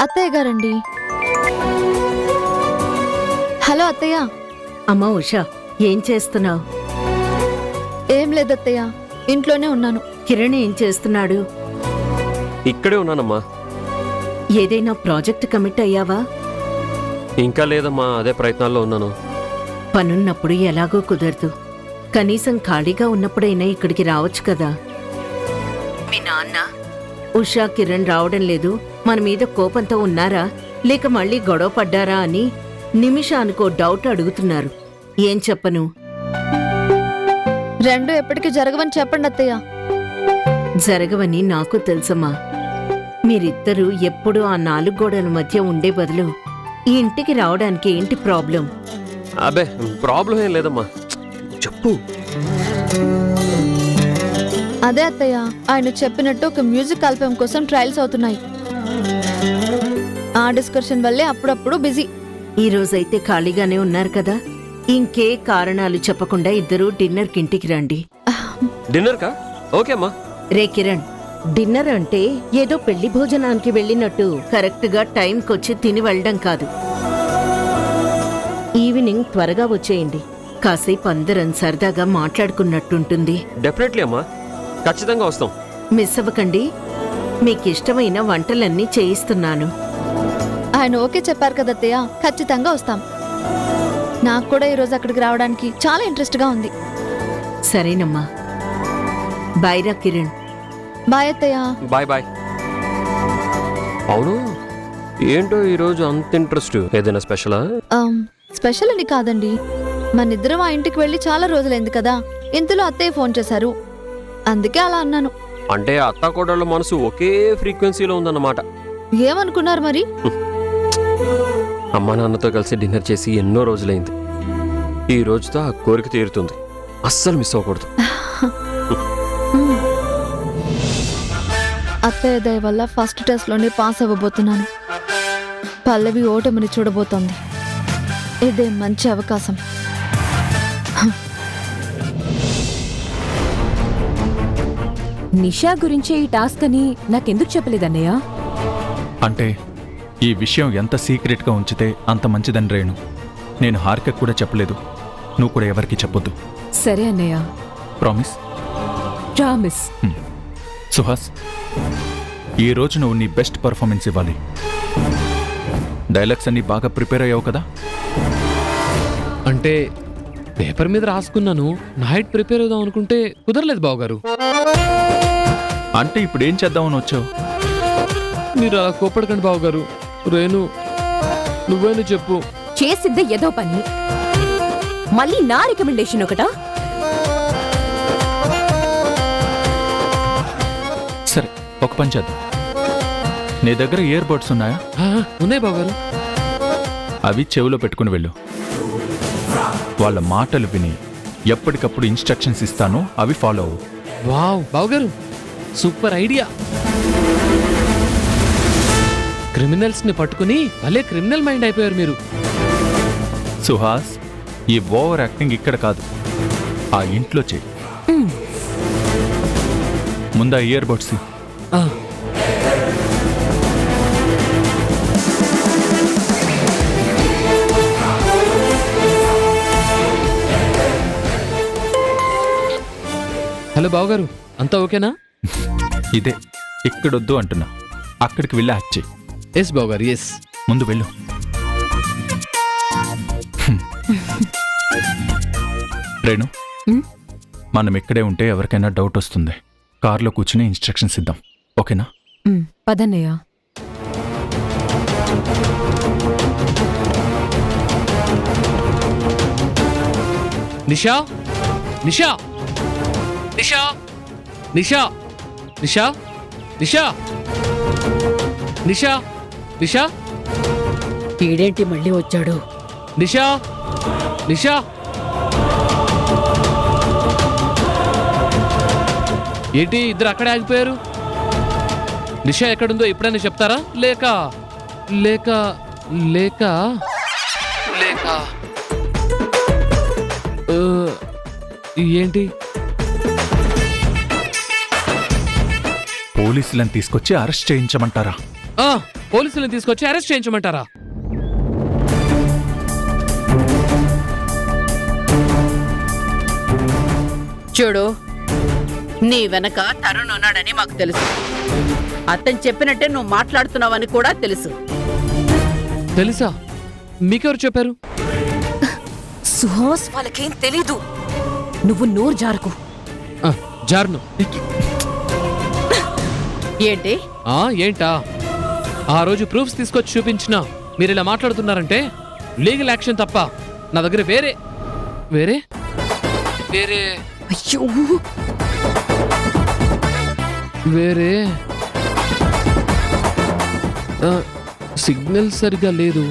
[SPEAKER 3] అత్తయ్య గారండి. హలో అత్తయ్య.
[SPEAKER 10] అమ్మా ఉషా, ఏం చేస్తున్నావు?
[SPEAKER 3] ఏం లేదత్తయ్య, ఇంట్లోనే ఉన్నాను.
[SPEAKER 10] కిరణ్ ఏం చేస్తున్నాడు?
[SPEAKER 8] ఇక్కడే ఉన్నానమ్మా.
[SPEAKER 10] ఏదైనా ప్రాజెక్ట్ కమిట్ అయ్యావా?
[SPEAKER 8] ఇంకా లేదమ్మా, అదే ప్రయత్నాల్లో ఉన్నాను.
[SPEAKER 10] పనున్నప్పుడు ఎలాగో కుదరదు. కనీసం ఖాళీగా ఉన్నప్పుడైనా ఇక్కడికి రావచ్చు కదా. మీ నాన్న ఉషా కిరణ్ రావడం లేదు, మన మీద కోపంతో ఉన్నారా లేక మళ్ళీ గొడవ పడ్డారా అని నిమిషానికో డౌట్ అడుగుతున్నారు. ఏం చెప్పను?
[SPEAKER 3] రెండు ఎప్పటికీ జరగవని చెప్పండి అత్తయ్య.
[SPEAKER 10] జరగవని నాకు తెలుసమ్మా. మీరిద్దరూ ఎప్పుడూ ఆ 4 గోడల మధ్య ఉండే బదులు ఈ ఇంటికి రావడానికి ఏంటి ప్రాబ్లం?
[SPEAKER 8] అబే ప్రాబ్లం ఏం లేదమ్మా, చెప్పు.
[SPEAKER 3] అదే అత్తయ్య, ఆయన చెప్పినట్టు ఒక మ్యూజిక్ ఆల్బమ్ కోసం ట్రయల్స్ అవుతున్నాయి. ఆ డిస్కషన్ వల్లే అప్పుడప్పుడు బిజీ.
[SPEAKER 10] ఈ రోజైతే ఖాళీగానే ఉన్నారు కదా, ఇంకే కారణాలు చెప్పకుండా ఇద్దరూ డిన్నర్కి ఇంటికి రండి.
[SPEAKER 8] డిన్నర్ కా? ఓకే అమ్మా.
[SPEAKER 10] రే కిరణ్, డిన్నర్ అంటే ఏదో పెళ్లి భోజనానికి వెళ్ళినట్టు కరెక్ట్గా టైంకొచ్చి తిని వెళ్ళడం కాదు. ఈవినింగ్ త్వరగా వచ్చేయండి, కాసేపు అందరం సరదాగా మాట్లాడుకున్నట్టుంటుంది.
[SPEAKER 8] డెఫినెట్లీ అమ్మా, ఖచ్చితంగా వస్తాం.
[SPEAKER 10] మిస్ అవ్వకండి, మీకిష్టమైన వంటలన్నీ చేయిస్తున్నాను.
[SPEAKER 3] ఆయన ఓకే చెప్పారు కదా అత్తయ్య, ఖచ్చితంగా వస్తాం. నాకు కూడా ఈరోజు అక్కడికి రావడానికి చాలా ఇంట్రెస్ట్గా ఉంది.
[SPEAKER 10] సరేనమ్మా, బాయ్రా కిరణ్.
[SPEAKER 3] బాయ్ అత్తయ్య.
[SPEAKER 8] Bye bye. అవును, ఏంటో ఈరోజు అంత ఇంట్రెస్ట్? ఏదైనా స్పెషలా?
[SPEAKER 3] స్పెషల్ అని కాదండి, మనిద్దరం ఆ ఇంటికి వెళ్ళి చాలా రోజులైంది కదా, ఇంతలో అత్తయ్య ఫోన్ చేశారు, అందుకే అలా అన్నాను.
[SPEAKER 8] అంటే అత్త కోడళ్ళ మనసు ఒకే ఫ్రీక్వెన్సీలో ఉందన్నమాట.
[SPEAKER 3] ఏమనుకున్నారు మరి?
[SPEAKER 8] అమ్మా నాన్నతో కలిసి డిన్నర్ చేసి ఎన్నో రోజులైంది. ఈ రోజుతో ఆ కోరిక తీరుతుంది. అస్సలు మిస్ అవ్వకూడదు.
[SPEAKER 3] అత్తయ్య దయ వల్ల ఫస్ట్ టెస్ట్లోనే పాస్ అవ్వబోతున్నాను. పల్లవి ఓటమిని చూడబోతోంది. ఇదే మంచి అవకాశం.
[SPEAKER 1] నిషా గురించే ఈ టాస్క్ అని నాకెందుకు చెప్పలేదన్నయ్య?
[SPEAKER 6] అంటే ఈ విషయం ఎంత సీక్రెట్గా ఉంచితే అంత మంచిదని రేణు. నేను హారికకు కూడా చెప్పలేదు. నువ్వు కూడా ఎవరికి చెప్పొద్దు.
[SPEAKER 1] సరే అన్నయ్య.
[SPEAKER 6] ప్రామిస్?
[SPEAKER 1] ప్రామిస్.
[SPEAKER 6] సుహాస్, ఈ రోజు నువ్వు నీ బెస్ట్ పర్ఫార్మెన్స్ ఇవ్వాలి. డైలాగ్స్ అన్ని బాగా ప్రిపేర్ అయ్యావు కదా?
[SPEAKER 7] అంటే పేపర్ మీద రాసుకున్నాను. నైట్ ప్రిపేర్ అవుదాం అనుకుంటే కుదరలేదు బావగారు.
[SPEAKER 6] అంటే ఇప్పుడు ఏం చేద్దామని వచ్చావు?
[SPEAKER 7] మీరు అలా కోపడకండి బావగారు. రేణు, నువ్వేను చెప్పు.
[SPEAKER 1] చేసిద్దే ఏదో పని, మళ్ళీ నా రికమెండేషన్ ఒకటా?
[SPEAKER 6] సరే, ఒక పని చేద్దాం. నీ దగ్గర ఇయర్ బడ్స్ ఉన్నాయా?
[SPEAKER 7] ఉన్నాయి బావగారు.
[SPEAKER 6] అవి చెవిలో పెట్టుకుని వెళ్ళు. వాళ్ళ మాటలు విని ఎప్పటికప్పుడు ఇన్స్ట్రక్షన్స్ ఇస్తాను, అవి ఫాలో అవ్వు.
[SPEAKER 7] వావ్ బావగారు, సూపర్ ఐడియా. క్రిమినల్స్ ని పట్టుకుని భలే క్రిమినల్ మైండ్ అయిపోయారు మీరు.
[SPEAKER 6] సుహాస్, ఈ ఓవర్ యాక్టింగ్ ఇక్కడ కాదు, ఆ ఇంట్లో చేయి. ముందా ఇయర్ బడ్స్.
[SPEAKER 7] హలో బావగారు, అంతా ఓకేనా?
[SPEAKER 6] ఇదే ఇక్కడొద్దు అంటున్నా, అక్కడికి వెళ్ళి హ్యాక్ చేయి.
[SPEAKER 7] ఎస్ బావగారు, ఎస్.
[SPEAKER 6] ముందు వెళ్ళు. రేణు, మనం ఇక్కడే ఉంటే ఎవరికైనా డౌట్ వస్తుంది. కార్లో కూర్చుని ఇన్స్ట్రక్షన్స్ ఇద్దాం, ఓకేనా?
[SPEAKER 1] పదన్నయ్య.
[SPEAKER 7] నిషా, నిషా, నిషా, నిషా, నిషా, నిషా, నిషా, నిషా,
[SPEAKER 10] ఈడేంటి మళ్ళీ వచ్చాడు?
[SPEAKER 7] నిషా, నిషా. ఏంటి ఇద్దరు అక్కడే ఆగిపోయారు? నిషా ఎక్కడుందో ఎప్పుడైనా చెప్తారా? లేక లేక లేక లేక ఏంటి?
[SPEAKER 6] పోలీసులను తీసుకొచ్చి అరెస్ట్ చేయించమంటారా?
[SPEAKER 7] పోలీసులను తీసుకొచ్చి అరెస్ట్ చేయించమంటారా?
[SPEAKER 10] చూడు, నీ వెనక తరుణ్ ఉన్నాడని మాకు తెలుసు. అతను చెప్పినట్టే నువ్వు మాట్లాడుతున్నావని కూడా తెలుసు.
[SPEAKER 7] తెలుసా? మీకెవరు చెప్పారు?
[SPEAKER 1] సుహాస్, వాళ్ళకేం తెలీదు. నువ్వు నోరు జారుకు.
[SPEAKER 7] జార్ను.
[SPEAKER 10] ఏంటి?
[SPEAKER 7] ఏంటా? ఆ రోజు ప్రూఫ్స్ తీసుకొచ్చి చూపించినా మీరు ఇలా మాట్లాడుతున్నారంటే లీగల్ యాక్షన్ తప్ప నా దగ్గర వేరే వేరే వేరే
[SPEAKER 1] అయ్యో,
[SPEAKER 7] వేరే సిగ్నల్ సరిగా లేదు.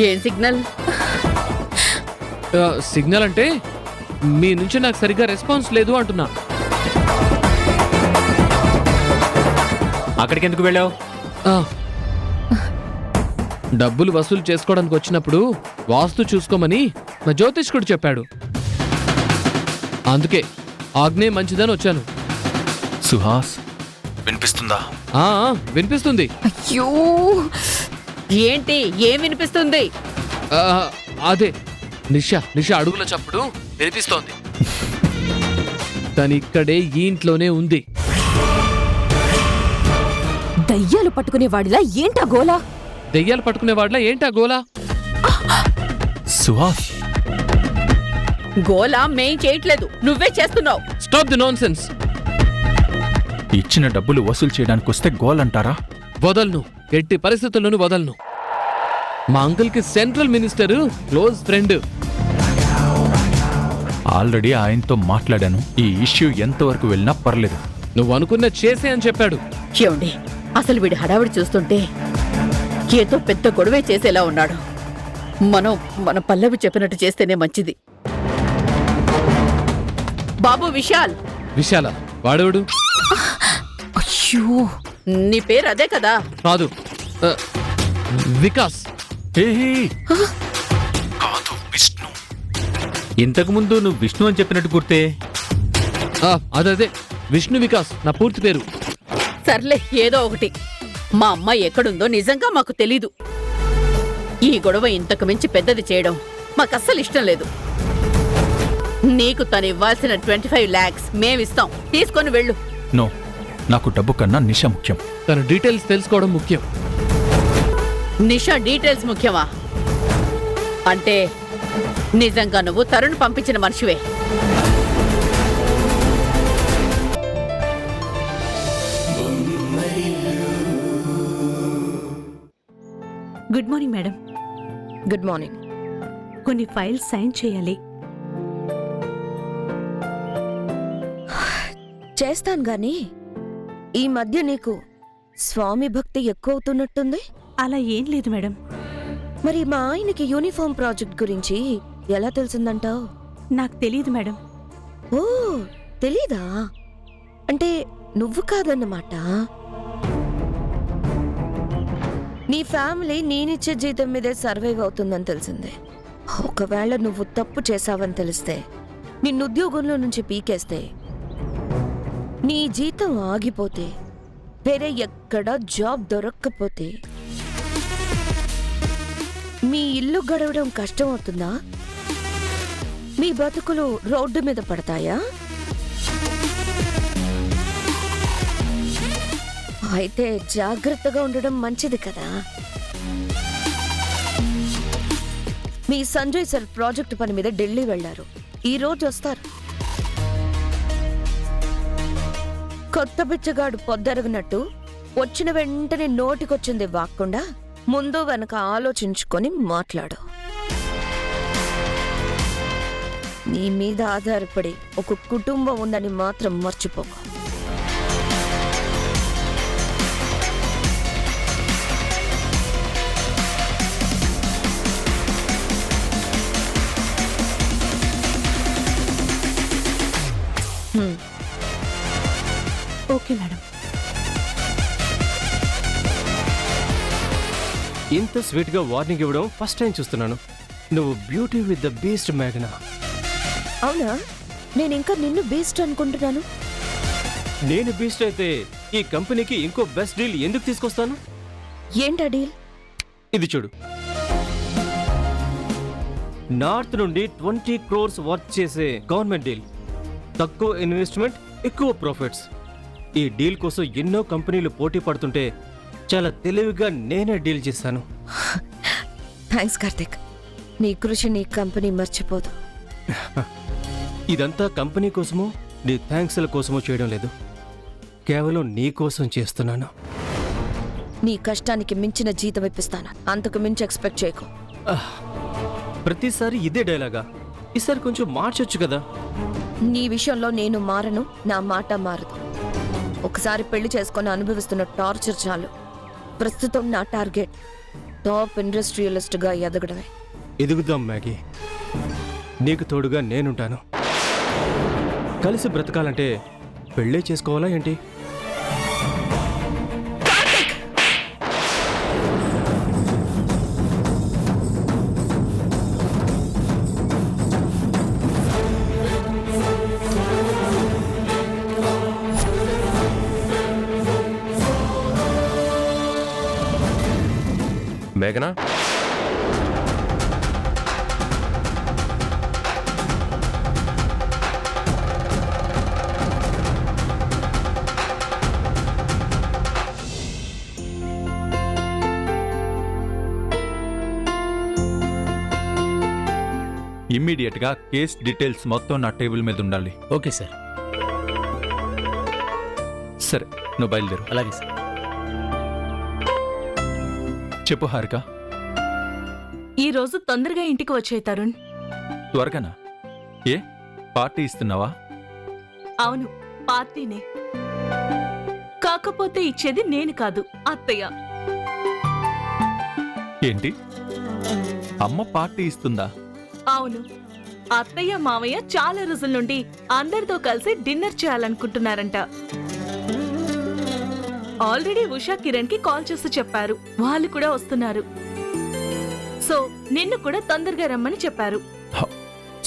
[SPEAKER 10] ఏం సిగ్నల్?
[SPEAKER 7] సిగ్నల్ అంటే మీ నుంచి నాకు సరిగ్గా రెస్పాన్స్ లేదు అంటున్నా.
[SPEAKER 9] అక్కడికి ఎందుకు వెళ్ళావు?
[SPEAKER 7] డబ్బులు వసూలు చేసుకోవడానికి వచ్చినప్పుడు వాస్తు చూసుకోమని నా జ్యోతిష్కుడు చెప్పాడు. అందుకే ఆగ్నేయ మంచిదని వచ్చాను.
[SPEAKER 6] సుహాస్, వినిపిస్తుందా?
[SPEAKER 7] వినిపిస్తుంది.
[SPEAKER 1] అయ్యో,
[SPEAKER 10] ఏంటి? ఏం వినిపిస్తుంది?
[SPEAKER 7] అదే నిషా నిషా అడుగుల చప్పుడు వినిపిస్తోంది. తను ఇక్కడే ఈ ఇంట్లోనే ఉంది.
[SPEAKER 1] దయ్యాలు పట్టుకునేవాడిలా ఏంటా గోలా?
[SPEAKER 7] దెయ్యాలు పట్టుకునేవాడ్లా ఏంటా గోలా?
[SPEAKER 6] సుహాస్,
[SPEAKER 10] గోలా మేం చేయట్లేదు, నువ్వే చేస్తున్నావు.
[SPEAKER 7] Stop the nonsense.
[SPEAKER 6] ఇచ్చిన డబ్బులు వసూలు చేయడానికి వస్తే గోల్ అంటారా?
[SPEAKER 7] వదలను, ఎట్టి పరిస్థితుల్లోనూ వదలను. మా అంకుల్ కి central minister close friend.
[SPEAKER 6] Already ఆయనతో మాట్లాడాను. ఈ ఇష్యూ ఎంతవరకు వెళ్ళినా పర్లేదు.
[SPEAKER 7] నువ్వు అనుకున్న చేసే అని చెప్పాడు.
[SPEAKER 10] ఏమండి, అసలు వీడి హడావిడి చూస్తుంటే
[SPEAKER 11] ఏదో పెద్ద గొడవే చేసేలా ఉన్నాడు. మనం మన పల్లవి చెప్పినట్టు చేస్తేనే మంచిది. బాబు విశాల్.
[SPEAKER 7] విశాల వాడేవాడు?
[SPEAKER 11] అయ్యో, నీ పేరు అదే కదా?
[SPEAKER 7] కాదు, వికాస్.
[SPEAKER 9] ఇంతకు ముందు నువ్వు విష్ణు అని చెప్పినట్టు గుర్తే.
[SPEAKER 7] అదే విష్ణు వికాస్ నా పూర్తి పేరు.
[SPEAKER 11] సర్లే, ఏదో ఒకటి. మా అమ్మాయి ఎక్కడుందో నిజంగా మాకు తెలీదు. ఈ గొడవ ఇంతకు మించి పెద్దది చేయడం మాకస్సలు ఇష్టం లేదు. నీకు తను ఇవ్వాల్సిన 25 lakhs మేమిస్తాం, తీసుకొని వెళ్ళు.
[SPEAKER 6] నో, నాకు డబ్బు కన్నా నిషా ముఖ్యం.
[SPEAKER 7] తన డీటెయిల్స్ తెలుసుకోవడం ముఖ్యం.
[SPEAKER 11] నిషా డీటెయిల్స్ ముఖ్యమా? అంటే నిజంగా నువ్వు తరుణ్ పంపించిన మనిషివే.
[SPEAKER 12] Good morning madam.
[SPEAKER 4] Good morning.
[SPEAKER 12] కొన్ని ఫైల్స్ సైన్ చేయాలి.
[SPEAKER 4] చేస్తాను గాని ఈ మధ్య నీకు స్వామి భక్తి ఎక్కువ అవుతున్నట్టుంది.
[SPEAKER 12] అలా ఏం లేదు మేడం.
[SPEAKER 4] మరి మా ఆయనకి యూనిఫామ్ ప్రాజెక్ట్ గురించి ఎలా తెలిసిందంటావు?
[SPEAKER 12] నాకు తెలియదు మేడం.
[SPEAKER 4] ఓ, తెలీదా? అంటే నువ్వు కాదన్నమాట. నీ ఫ్యామిలీ నేనిచ్చే జీతం మీదే సర్వైవ్ అవుతుందని తెలిసిందే. ఒకవేళ నువ్వు తప్పు చేశావని తెలిస్తే, నిన్ను ఉద్యోగంలో నుంచి పీకేస్తే, నీ జీతం ఆగిపోతే, వేరే ఎక్కడా జాబ్ దొరక్కపోతే మీ ఇల్లు గడవడం కష్టం అవుతుందా? మీ బతుకులు రోడ్డు మీద పడతాయా? అయితే జాగ్రత్తగా ఉండడం మంచిది కదా. మీ సంజయ్ సార్ ప్రాజెక్టు పని మీద ఢిల్లీ వెళ్లారు. ఈ రోజు వస్తారు. కొత్త బిచ్చగాడు పొద్దరగనట్టు వచ్చిన వెంటనే నోటికొచ్చింది వాక్కుండా ముందు వెనక ఆలోచించుకొని మాట్లాడు. నీ మీద ఆధారపడి ఒక కుటుంబం ఉందని మాత్రం మర్చిపోకు.
[SPEAKER 12] Okay madam.
[SPEAKER 13] ఇంత స్వీట్ గా వార్నింగ్ ఇవ్వడం ఫస్ట్ టైం చూస్తున్నాను. నువ్వు బ్యూటీ విత్ ద బీస్ట్ మేఘనా.
[SPEAKER 4] అవునా? నేను ఇంకా నిన్ను బీస్ట్ అనుకుంటున్నాను.
[SPEAKER 13] నేను బీస్ట్ అయితే ఈ కంపెనీకి ఇంకో బెస్ట్ డీల్ ఎందుకు తీసుకొస్తాను?
[SPEAKER 4] ఏంటా డీల్?
[SPEAKER 13] ఇది చూడు. నార్త్ నుండి 20 crores వర్క్ చేసే గవర్నమెంట్ డీల్. తక్కువ ఇన్వెస్ట్మెంట్, ఎక్కువ ప్రాఫిట్స్. ఈ డీల్ కోసం ఎన్నో కంపెనీలు పోటీ పడుతుంటే చాలా తెలివిగా నేనే డీల్ చేశాను.
[SPEAKER 4] థ్యాంక్స్ కార్తిక్. నీ కృషి నీ కంపెనీ మర్చిపోదు.
[SPEAKER 13] ఇదంతా కంపెనీ కోసమో నీ థ్యాంక్స్ల కోసమో చేయడం లేదు. కేవలం నీ కోసం చేస్తున్నాను.
[SPEAKER 4] నీ కష్టానికి మించిన జీతం ఇప్పిస్తాను. అంతకు మించి ఎక్స్పెక్ట్ చేయకు.
[SPEAKER 13] ప్రతిసారి ఇదే డైలాగా? ఈసారి కొంచెం మార్చొచ్చు కదా.
[SPEAKER 4] నీ విషయంలో నేను మారను, నా మాట మారదు. ఒకసారి పెళ్లి చేసుకొని అనుభవిస్తున్న టార్చర్ చాలు. ప్రస్తుతం నా టార్గెట్ టాప్ ఇండస్ట్రియలిస్ట్ గా ఎదగడమే.
[SPEAKER 13] ఎదుగుదాం మ్యాగీ. నీకు తోడుగా నేనుంటాను. కలిసి బ్రతకాలంటే పెళ్ళే చేసుకోవాలా ఏంటి?
[SPEAKER 8] మేఘనా,
[SPEAKER 6] ఇమ్మీడియట్ గా కేస్ డీటెయిల్స్ మొత్తం నా టేబుల్ మీద ఉండాలి.
[SPEAKER 9] Okay sir.
[SPEAKER 6] సరే, నువ్వు బయలుదేరు.
[SPEAKER 9] అలాగే సార్.
[SPEAKER 6] చెప్పు హారిక.
[SPEAKER 5] ఈ రోజు తొందరగా ఇంటికి వచ్చే తరుణ్.
[SPEAKER 6] త్వరగానా? ఏ పార్టీ ఇస్తున్నావా?
[SPEAKER 5] అవును, పార్టీనే. కాకపోతే ఇచ్చేది నేను కాదు, అత్తయ్య.
[SPEAKER 6] ఏంటి అమ్మ పార్టీ ఇస్తుందా?
[SPEAKER 5] అవును, అత్తయ్య మావయ్య చాలా రోజుల నుండి అందరితో కలిసి డిన్నర్ చేయాలనుకుంటున్నారంట. ఆల్రెడీ ఉషా కిరణ్ కి కాల్ చేసి చెప్పారు, వాళ్ళు కూడా వస్తున్నారు. సో నిన్ను కూడా తొందరగా రమ్మని చెప్పారు.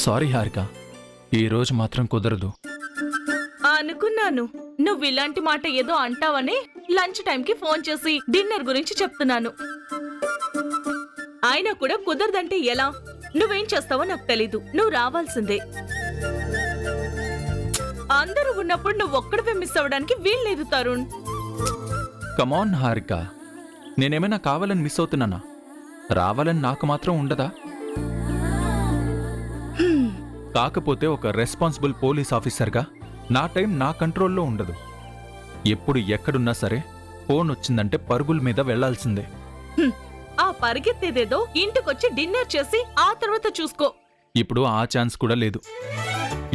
[SPEAKER 6] సారీ హారిక, ఈ రోజు మాత్రం కుదరదు.
[SPEAKER 5] అనుకున్నాను నువ్వు ఇలాంటి మాట ఏదో అంటావని లంచ్ టైంకి ఫోన్ చేసి డిన్నర్ గురించి చెప్తున్నాను. అయినా కూడా కుదరదంటే ఎలా? నువ్వేం చేస్తావో నాకు తెలీదు, నువ్వు రావాల్సిందే. అందరూ ఉన్నప్పుడు నువ్వు ఒక్కడివే మిస్ అవ్వడానికి వీల్లేదు తరుణ్.
[SPEAKER 6] కమాన్ హారిక, నేనేమైనా కావాలని మిస్ అవుతున్నానా? రావాలని నాకు మాత్రం ఉండదా? కాకపోతే ఒక రెస్పాన్సిబుల్ పోలీస్ ఆఫీసర్గా నా టైం నా కంట్రోల్లో ఉండదు. ఎప్పుడు ఎక్కడున్నా సరే ఫోన్ వచ్చిందంటే పరుగుల మీద వెళ్లాల్సిందే.
[SPEAKER 5] ఆ పరిగెత్తేదేదో ఇంటికొచ్చి డిన్నర్ చేసి ఆ తర్వాత చూసుకో.
[SPEAKER 6] ఇప్పుడు ఆ ఛాన్స్ కూడా లేదు.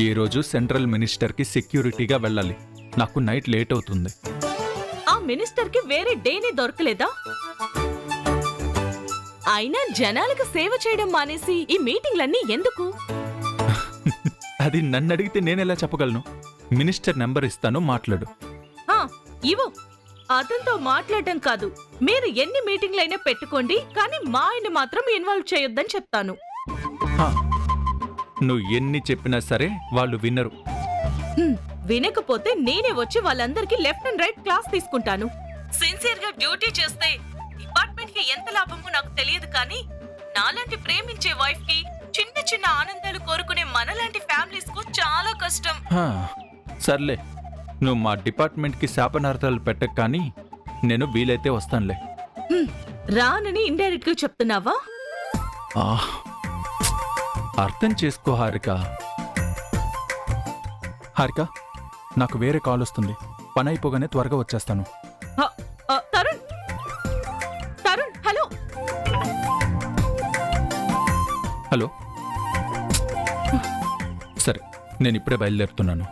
[SPEAKER 6] ఈ రోజు సెంట్రల్ మినిస్టర్కి సెక్యూరిటీగా వెళ్ళాలి. నాకు నైట్ లేట్ అవుతుంది.
[SPEAKER 5] ఆ మినిస్టర్ కి వేరే డేనే దొరకలేదా? అయినా జనాలకు సేవ చేయడం మానేసి ఈ మీటింగ్లన్నీ ఎందుకు?
[SPEAKER 6] అది నన్ను అడిగితే నేనెలా చెప్పగలను? మినిస్టర్ నెంబర్ ఇస్తాను, మాట్లాడు.
[SPEAKER 5] ఇవ్వు. అతనితో మాట్లాడటం కాదు, మీరు ఎన్ని మీటింగ్లైనా పెట్టుకోండి, కానీ మా ఆయన్ని మాత్రం ఇన్వాల్వ్ చేయొద్దని చెప్తాను.
[SPEAKER 6] నువ్వు ఎన్ని చెప్పినా సరే వాళ్ళు వినరు.
[SPEAKER 5] వినకపోతే నేనే వచ్చి వాళ్ళందరికీ లెఫ్ట్ అండ్ రైట్ క్లాస్ తీసుకుంటాను. సిన్సియర్ గా డ్యూటీ చేస్తే డిపార్ట్మెంట్ కి ఎంత లాభమో నాకు తెలియదు, కానీ నాలాంటి ప్రేమించే వైఫ్ కి చిన్న చిన్న ఆనందాలు కోరుకునే మనలాంటి ఫ్యామిలీస్ కు చాలా కష్టం.
[SPEAKER 6] సర్లే, నువ్వు మా డిపార్ట్మెంట్కి శాపనార్థాలు పెట్టకు, కానీ నేను వీలైతే వస్తానులే.
[SPEAKER 5] రానని ఇండైరెక్ట్ గా చెప్తున్నావా?
[SPEAKER 6] అర్థం చేసుకో హారిక. హారిక, నాకు వేరే కాల్ వస్తుంది. పని అయిపోగానే త్వరగా వచ్చేస్తాను.
[SPEAKER 5] తరుణ్, తరుణ్, హలో.
[SPEAKER 6] హలో, సరే నేను ఇప్పుడే బయలుదేరుతున్నాను.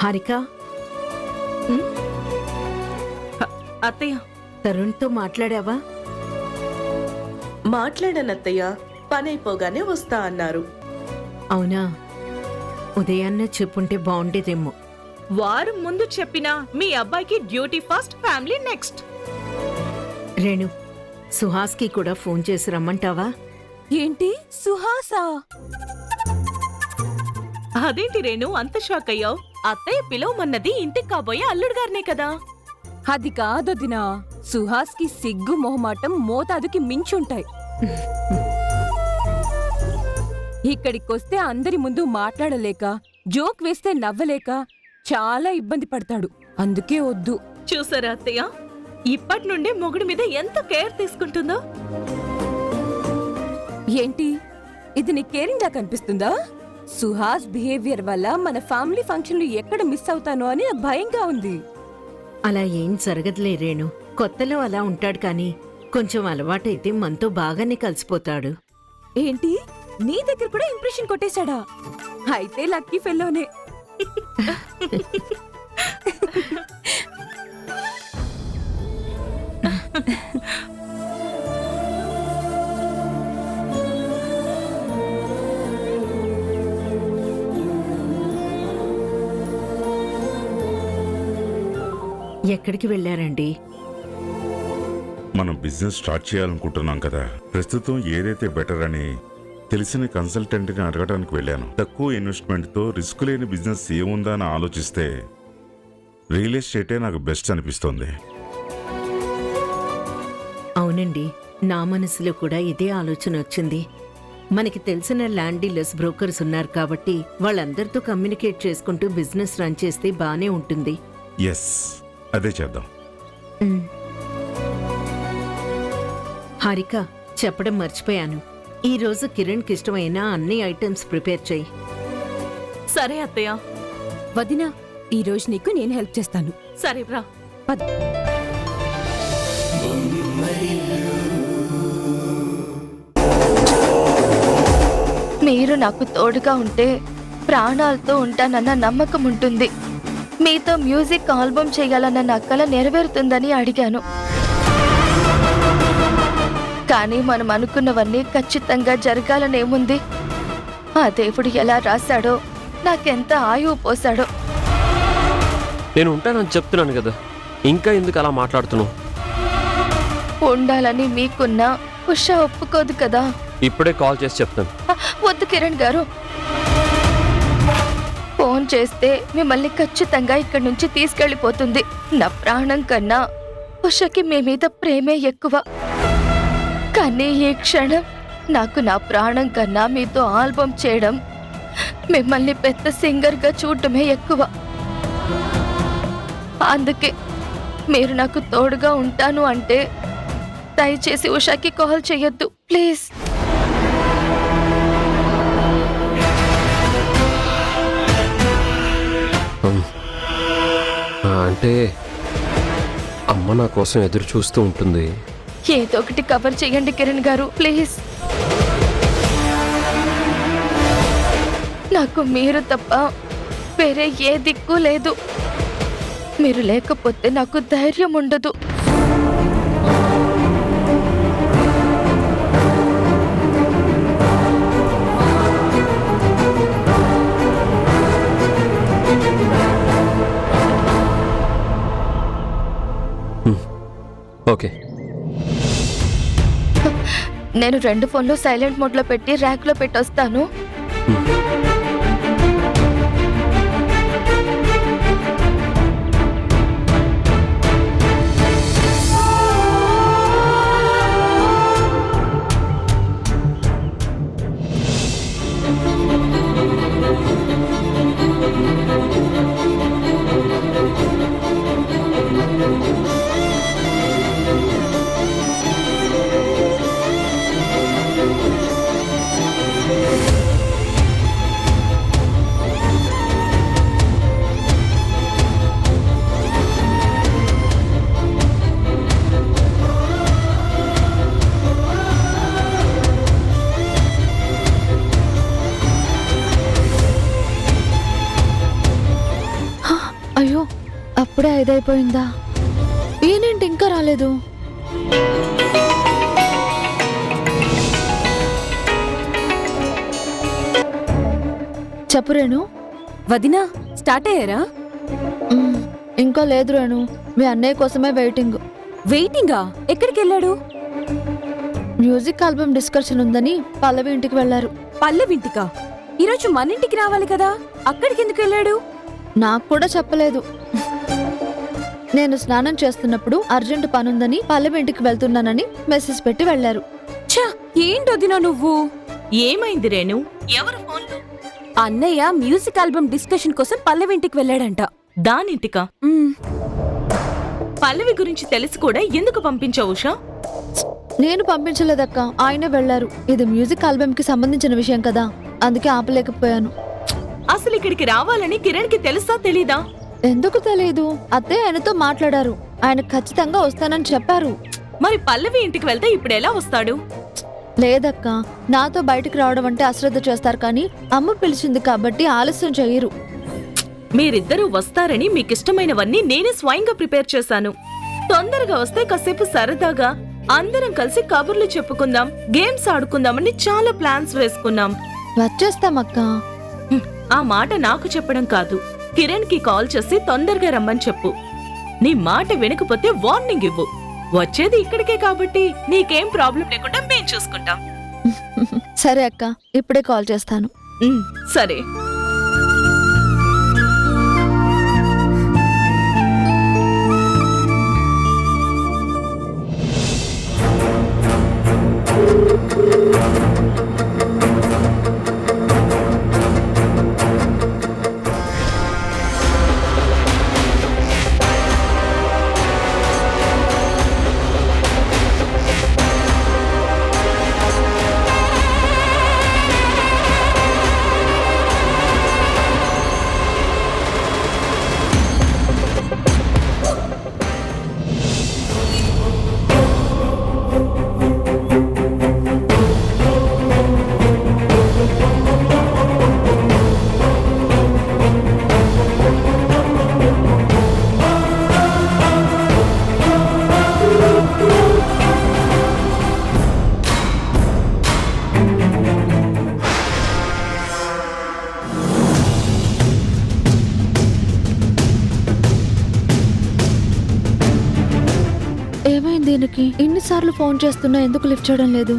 [SPEAKER 10] హారిక,
[SPEAKER 5] అత్తయ్య.
[SPEAKER 10] తరుణ్తో మాట్లాడావా?
[SPEAKER 5] మాట్లాడానత్తయ్య, పని అయిపోగానే వస్తా అన్నారు.
[SPEAKER 10] అవునా? ఉదయాన్నే చెప్పుంటే బాగుండేదేమో.
[SPEAKER 5] వారం ముందు చెప్పినా మీ అబ్బాయికి duty first, family next.
[SPEAKER 10] Renu, సుహాస్కి కూడా ఫోన్ చేసి రమ్మంటావా?
[SPEAKER 1] ఏంటి సుహాసా?
[SPEAKER 5] అదేంటి రేణు అంత షాక్ అయ్యావు? అత్తయ్య పిలవమన్నది ఇంటికి కాబోయే అల్లుడు గారినే కదా.
[SPEAKER 1] అది కాదొదినా, సుహాస్కి సిగ్గు మొహమాటం మోతాదుకి మించుంటాయి. ఇక్కడికొస్తే అందరి ముందు మాట్లాడలేక, జోక్ వేస్తే నవ్వలేక చాలా ఇబ్బంది పడతాడు. అందుకే వద్దు.
[SPEAKER 5] చూసారా అత్తయ్య, ఇప్పటి నుండే మొగుడి మీద ఎంత కేర్ తీసుకుంటుందో.
[SPEAKER 1] ఏంటి ఇది నీ కేరింగ్ లా కనిపిస్తుందా? సుహాస్ బిహేవియర్ వల్ల మన ఫ్యామిలీ ఫంక్షన్లు ఎక్కడ మిస్ అవుతానో అని నాకు భయంగా ఉంది.
[SPEAKER 10] అలా ఏం జరగదులే రేణు. కొత్తలో అలా ఉంటాడు, కానీ కొంచెం అలవాటైతే మనతో బాగానే కలిసిపోతాడు.
[SPEAKER 1] ఏంటి నీ దగ్గర కూడా ఇంప్రెషన్ కొట్టేశాడా? అయితే లక్కీ ఫెల్లోనే.
[SPEAKER 10] ఎక్కడికి వెళ్ళారండి?
[SPEAKER 14] మనం బిజినెస్ స్టార్ట్ చేయాలనుకుంటున్నాం కదా, ప్రస్తుతం ఏదైతే బెటర్ అని తెలిసిన కన్సల్టెంట్ని అడగడానికి వెళ్ళాను. తక్కువ ఇన్వెస్ట్మెంట్తో రిస్క్ లేని బిజినెస్ ఏముందా అని ఆలోచిస్తే రియల్ ఎస్టేటే నాకు బెస్ట్ అనిపిస్తోంది.
[SPEAKER 10] అవునండి, నా మనసులో కూడా ఇదే ఆలోచన వచ్చింది. మనకి తెలిసిన ల్యాండ్ డీలర్స్, బ్రోకర్స్ ఉన్నారు కాబట్టి వాళ్ళందరితో కమ్యూనికేట్ చేసుకుంటూ బిజినెస్ రన్ చేస్తే బానే ఉంటుంది.
[SPEAKER 14] ఎస్, అదే చేద్దాం.
[SPEAKER 10] హారిక, చెప్పడం మర్చిపోయాను. ఈ రోజు కిరణ్కి ఇష్టమైన అన్ని ఐటమ్స్ ప్రిపేర్ చేయి.
[SPEAKER 5] సరే అత్తయ్య.
[SPEAKER 1] వదినా, ఈ రోజు నీకు నేను హెల్ప్ చేస్తాను.
[SPEAKER 5] సరే రా.
[SPEAKER 4] మీరు నాకు తోడుగా ఉంటే ప్రాణాలతో ఉంటానన్న నమ్మకం ఉంటుంది. మీతో మ్యూజిక్ ఆల్బమ్ చేయాలన్న నా కల నెరవేరుతుందని అడిగాను. కానీ మనం అనుకున్నవన్నీ ఖచ్చితంగా జరగాలనేముంది? ఆ దేవుడు ఎలా రాశాడో, నాకెంత ఆయువు పోశాడో.
[SPEAKER 8] నేను ఉంటానని చెప్తున్నాను కదా, ఇంకా ఎందుకు అలా మాట్లాడుతున్నావు?
[SPEAKER 4] ఉండాలని మీకున్నా ఉషా ఒప్పుకోదు కదా.
[SPEAKER 8] ఇప్పుడే కాల్ చేసి చెప్తాను.
[SPEAKER 4] వద్దు కిరణ్ గారు, ఫోన్ చేస్తే మిమ్మల్ని ఖచ్చితంగా ఇక్కడి నుంచి తీసుకెళ్లిపోతుంది. నా ప్రాణం కన్నా ఉషకి మీ మీద ప్రేమే ఎక్కువ. కానీ ఈ క్షణం నాకు నా ప్రాణం కన్నా మీతో ఆల్బమ్ చేయడం, మిమ్మల్ని పెద్ద సింగర్గా చూడటమే ఎక్కువ. అందుకే మీరు నాకు తోడుగా ఉంటాను అంటే దయచేసి ఉషాకి కాల్ చేయొద్దు ప్లీజ్.
[SPEAKER 8] అంటే అమ్మ నా కోసం ఎదురు చూస్తూ ఉంటుంది.
[SPEAKER 4] ఏదో ఒకటి కవర్ చేయండి కిరణ్ గారు ప్లీజ్. నాకు మీరు తప్ప వేరే ఏ దిక్కు లేదు. మీరు లేకపోతే నాకు ధైర్యం ఉండదు.
[SPEAKER 8] ఓకే,
[SPEAKER 4] నేను 2 ఫోన్లు సైలెంట్ మోడ్లో పెట్టి ర్యాక్లో పెట్టొస్తాను. అయ్యో, అప్పుడే 5 అయిపోయిందా? ఏనేంటి ఇంకా రాలేదు? చెప్పు రేణు.
[SPEAKER 1] వదినా, స్టార్ట్ అయ్యారా?
[SPEAKER 3] ఇంకా లేదు రేణు, మీ అన్నయ్య కోసమే వెయిటింగ్.
[SPEAKER 1] వెయిటింగా? ఎక్కడికి వెళ్ళాడు?
[SPEAKER 3] మ్యూజిక్ ఆల్బమ్ డిస్కషన్ ఉందని పల్లవి ఇంటికి వెళ్లారు.
[SPEAKER 1] పల్లెవింటికా? ఈరోజు మన ఇంటికి రావాలి కదా, అక్కడికి ఎందుకు వెళ్ళాడు?
[SPEAKER 3] నాకు కూడా చెప్పలేదు. నేను స్నానం చేస్తున్నప్పుడు అర్జెంట్ పనుందని పల్లెవి ఇంటికి వెళ్తున్నానని మెసేజ్ పెట్టి వెళ్లారు.
[SPEAKER 1] ఛ, ఏంటొదినా నువ్వు?
[SPEAKER 5] ఏమైంది రేణు? ఎవరు ఫోన్లో?
[SPEAKER 1] అన్నయ్య మ్యూజిక్ ఆల్బమ్ డిస్కషన్ కోసం పల్లెవింటికి వెళ్ళాడంట.
[SPEAKER 5] దానింటికా? పల్లవి గురించి తెలిసి కూడా ఎందుకు పంపించావు ఉషా?
[SPEAKER 3] నేను పంపించలేదక్క, ఆయనే వెళ్లారు. ఇది మ్యూజిక్ ఆల్బమ్ కి సంబంధించిన విషయం కదా, అందుకే ఆపలేకపోయాను.
[SPEAKER 5] అసలు ఇక్కడికి రావాలని కిరణ్ కి తెలుసా తెలీదా?
[SPEAKER 3] ఎందుకు తెలియదు, అత్తే ఆయనతో మాట్లాడారు. ఆయన ఖచ్చితంగా వస్తానని చెప్పారు.
[SPEAKER 5] మరి పల్లవి ఇంటికి వెళ్తే ఇప్పుడు ఎలా వస్తాడు?
[SPEAKER 3] లేదక్క, నాతో బయటికి రావడం అంటే అశ్రద్ధ చేస్తారు, కానీ అమ్మ పిలిచింది కాబట్టి ఆలస్యం చెయ్యరు.
[SPEAKER 5] మీరిద్దరూ వస్తారని మీకిష్టమైనవన్నీ నేనే స్వయంగా ప్రిపేర్ చేశాను. తొందరగా వస్తే కాసేపు సరదాగా అందరం కలిసి కబుర్లు చెప్పుకుందాం, గేమ్స్ ఆడుకుందామని చాలా ప్లాన్స్ వేసుకున్నాం.
[SPEAKER 3] వచ్చేస్తామక్క.
[SPEAKER 5] ఆ మాట నాకు చెప్పడం కాదు, కిరణ్ కి కాల్ చేసి తొందరగా రమ్మని చెప్పు. నీ మాట వినకపోతే వార్నింగ్ ఇవ్వు. వచ్చేది ఇక్కడికే కాబట్టి నీకేం ప్రాబ్లం లేకుండా మేం చూసుకుంటాం.
[SPEAKER 3] సరే అక్క, ఇప్పుడే కాల్ చేస్తాను.
[SPEAKER 5] సరే.
[SPEAKER 3] దీనికి ఇన్నిసార్లు ఫోన్ చేస్తున్నా ఎందుకు లిఫ్ట్ చేయడం లేదు?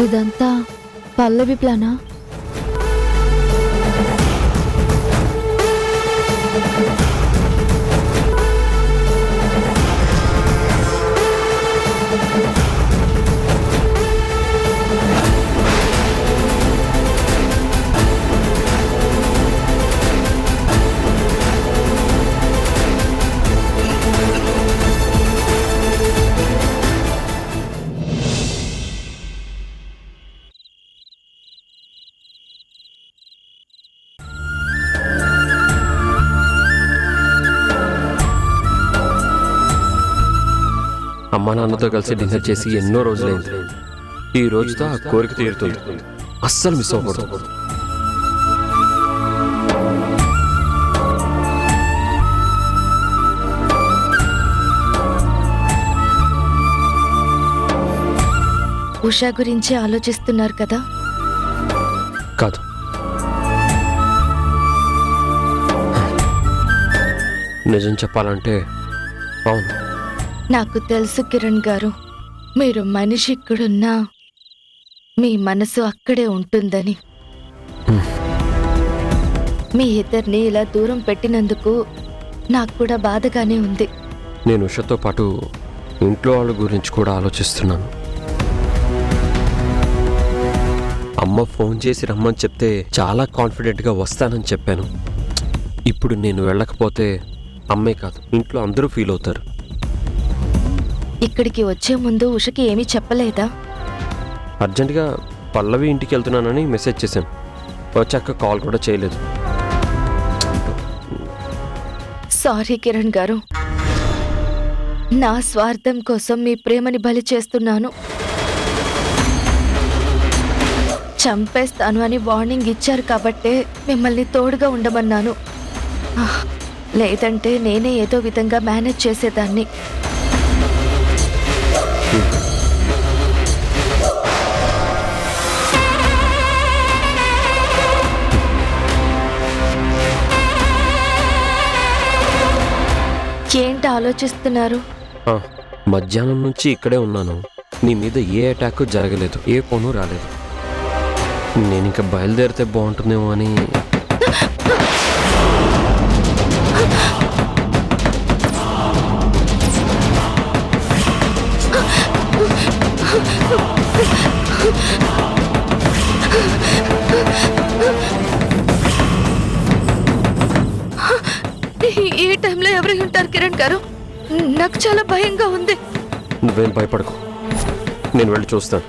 [SPEAKER 3] ఇదంతా పల్లవి ప్లానా?
[SPEAKER 8] అమ్మా నాన్నతో కలిసి డిన్నర్ చేసి ఎన్నో రోజులైంది. ఈ రోజుతో ఆ కోరిక తీరుతుంది. అస్సలు మిస్ అవ్వకూడదు.
[SPEAKER 4] ఉషా గురించి ఆలోచిస్తున్నారు కదా?
[SPEAKER 8] కాదు, నిజం చెప్పాలంటే అవును.
[SPEAKER 4] నాకు తెలుసు కిరణ్ గారు, మీరు మనిషి ఇక్కడున్నా మీ మనసు అక్కడే ఉంటుందని. మీ ఇద్దరిని ఇలా దూరం పెట్టినందుకు నాకు కూడా బాధగానే ఉంది.
[SPEAKER 8] నేను ఉషతో పాటు ఇంట్లో వాళ్ళ గురించి కూడా ఆలోచిస్తున్నాను. అమ్మ ఫోన్ చేసి రమ్మని చెప్తే చాలా కాన్ఫిడెంట్గా వస్తానని చెప్పాను. ఇప్పుడు నేను వెళ్ళకపోతే అమ్మే కాదు, ఇంట్లో అందరూ ఫీల్ అవుతారు.
[SPEAKER 4] ఇక్కడికి వచ్చే ముందు ఉషకి ఏమీ చెప్పలేదా?
[SPEAKER 8] అర్జెంటుగా పల్లవి ఇంటికి వెళ్తున్నానని మెసేజ్ చేశాను. వచ్చాక కాల్ కూడా చేయలేదు.
[SPEAKER 4] సారీ కిరణ్ గారు, నా స్వార్థం కోసం మీ ప్రేమని బలి చేస్తున్నాను. చంపేస్తాను అని వార్నింగ్ ఇచ్చారు కాబట్టే మిమ్మల్ని తోడుగా ఉండమన్నాను. లేదంటే నేనే ఏదో విధంగా మేనేజ్ చేసేదాన్ని. ఏంటి ఆలోచిస్తున్నారు?
[SPEAKER 8] మధ్యాహ్నం నుంచి ఇక్కడే ఉన్నాను. నీ మీద ఏ అటాక్ జరగలేదు, ఏ ఫోను రాలేదు. నేను ఇంకా బయలుదేరితే బాగుంటుందేమో అని.
[SPEAKER 4] ఈ టైంలో ఎవరు ఉంటారు కిరణ్ గారు? నాకు చాలా భయంగా ఉంది.
[SPEAKER 8] నువ్వేం భయపడకు, నేను వెళ్ళి చూస్తాను.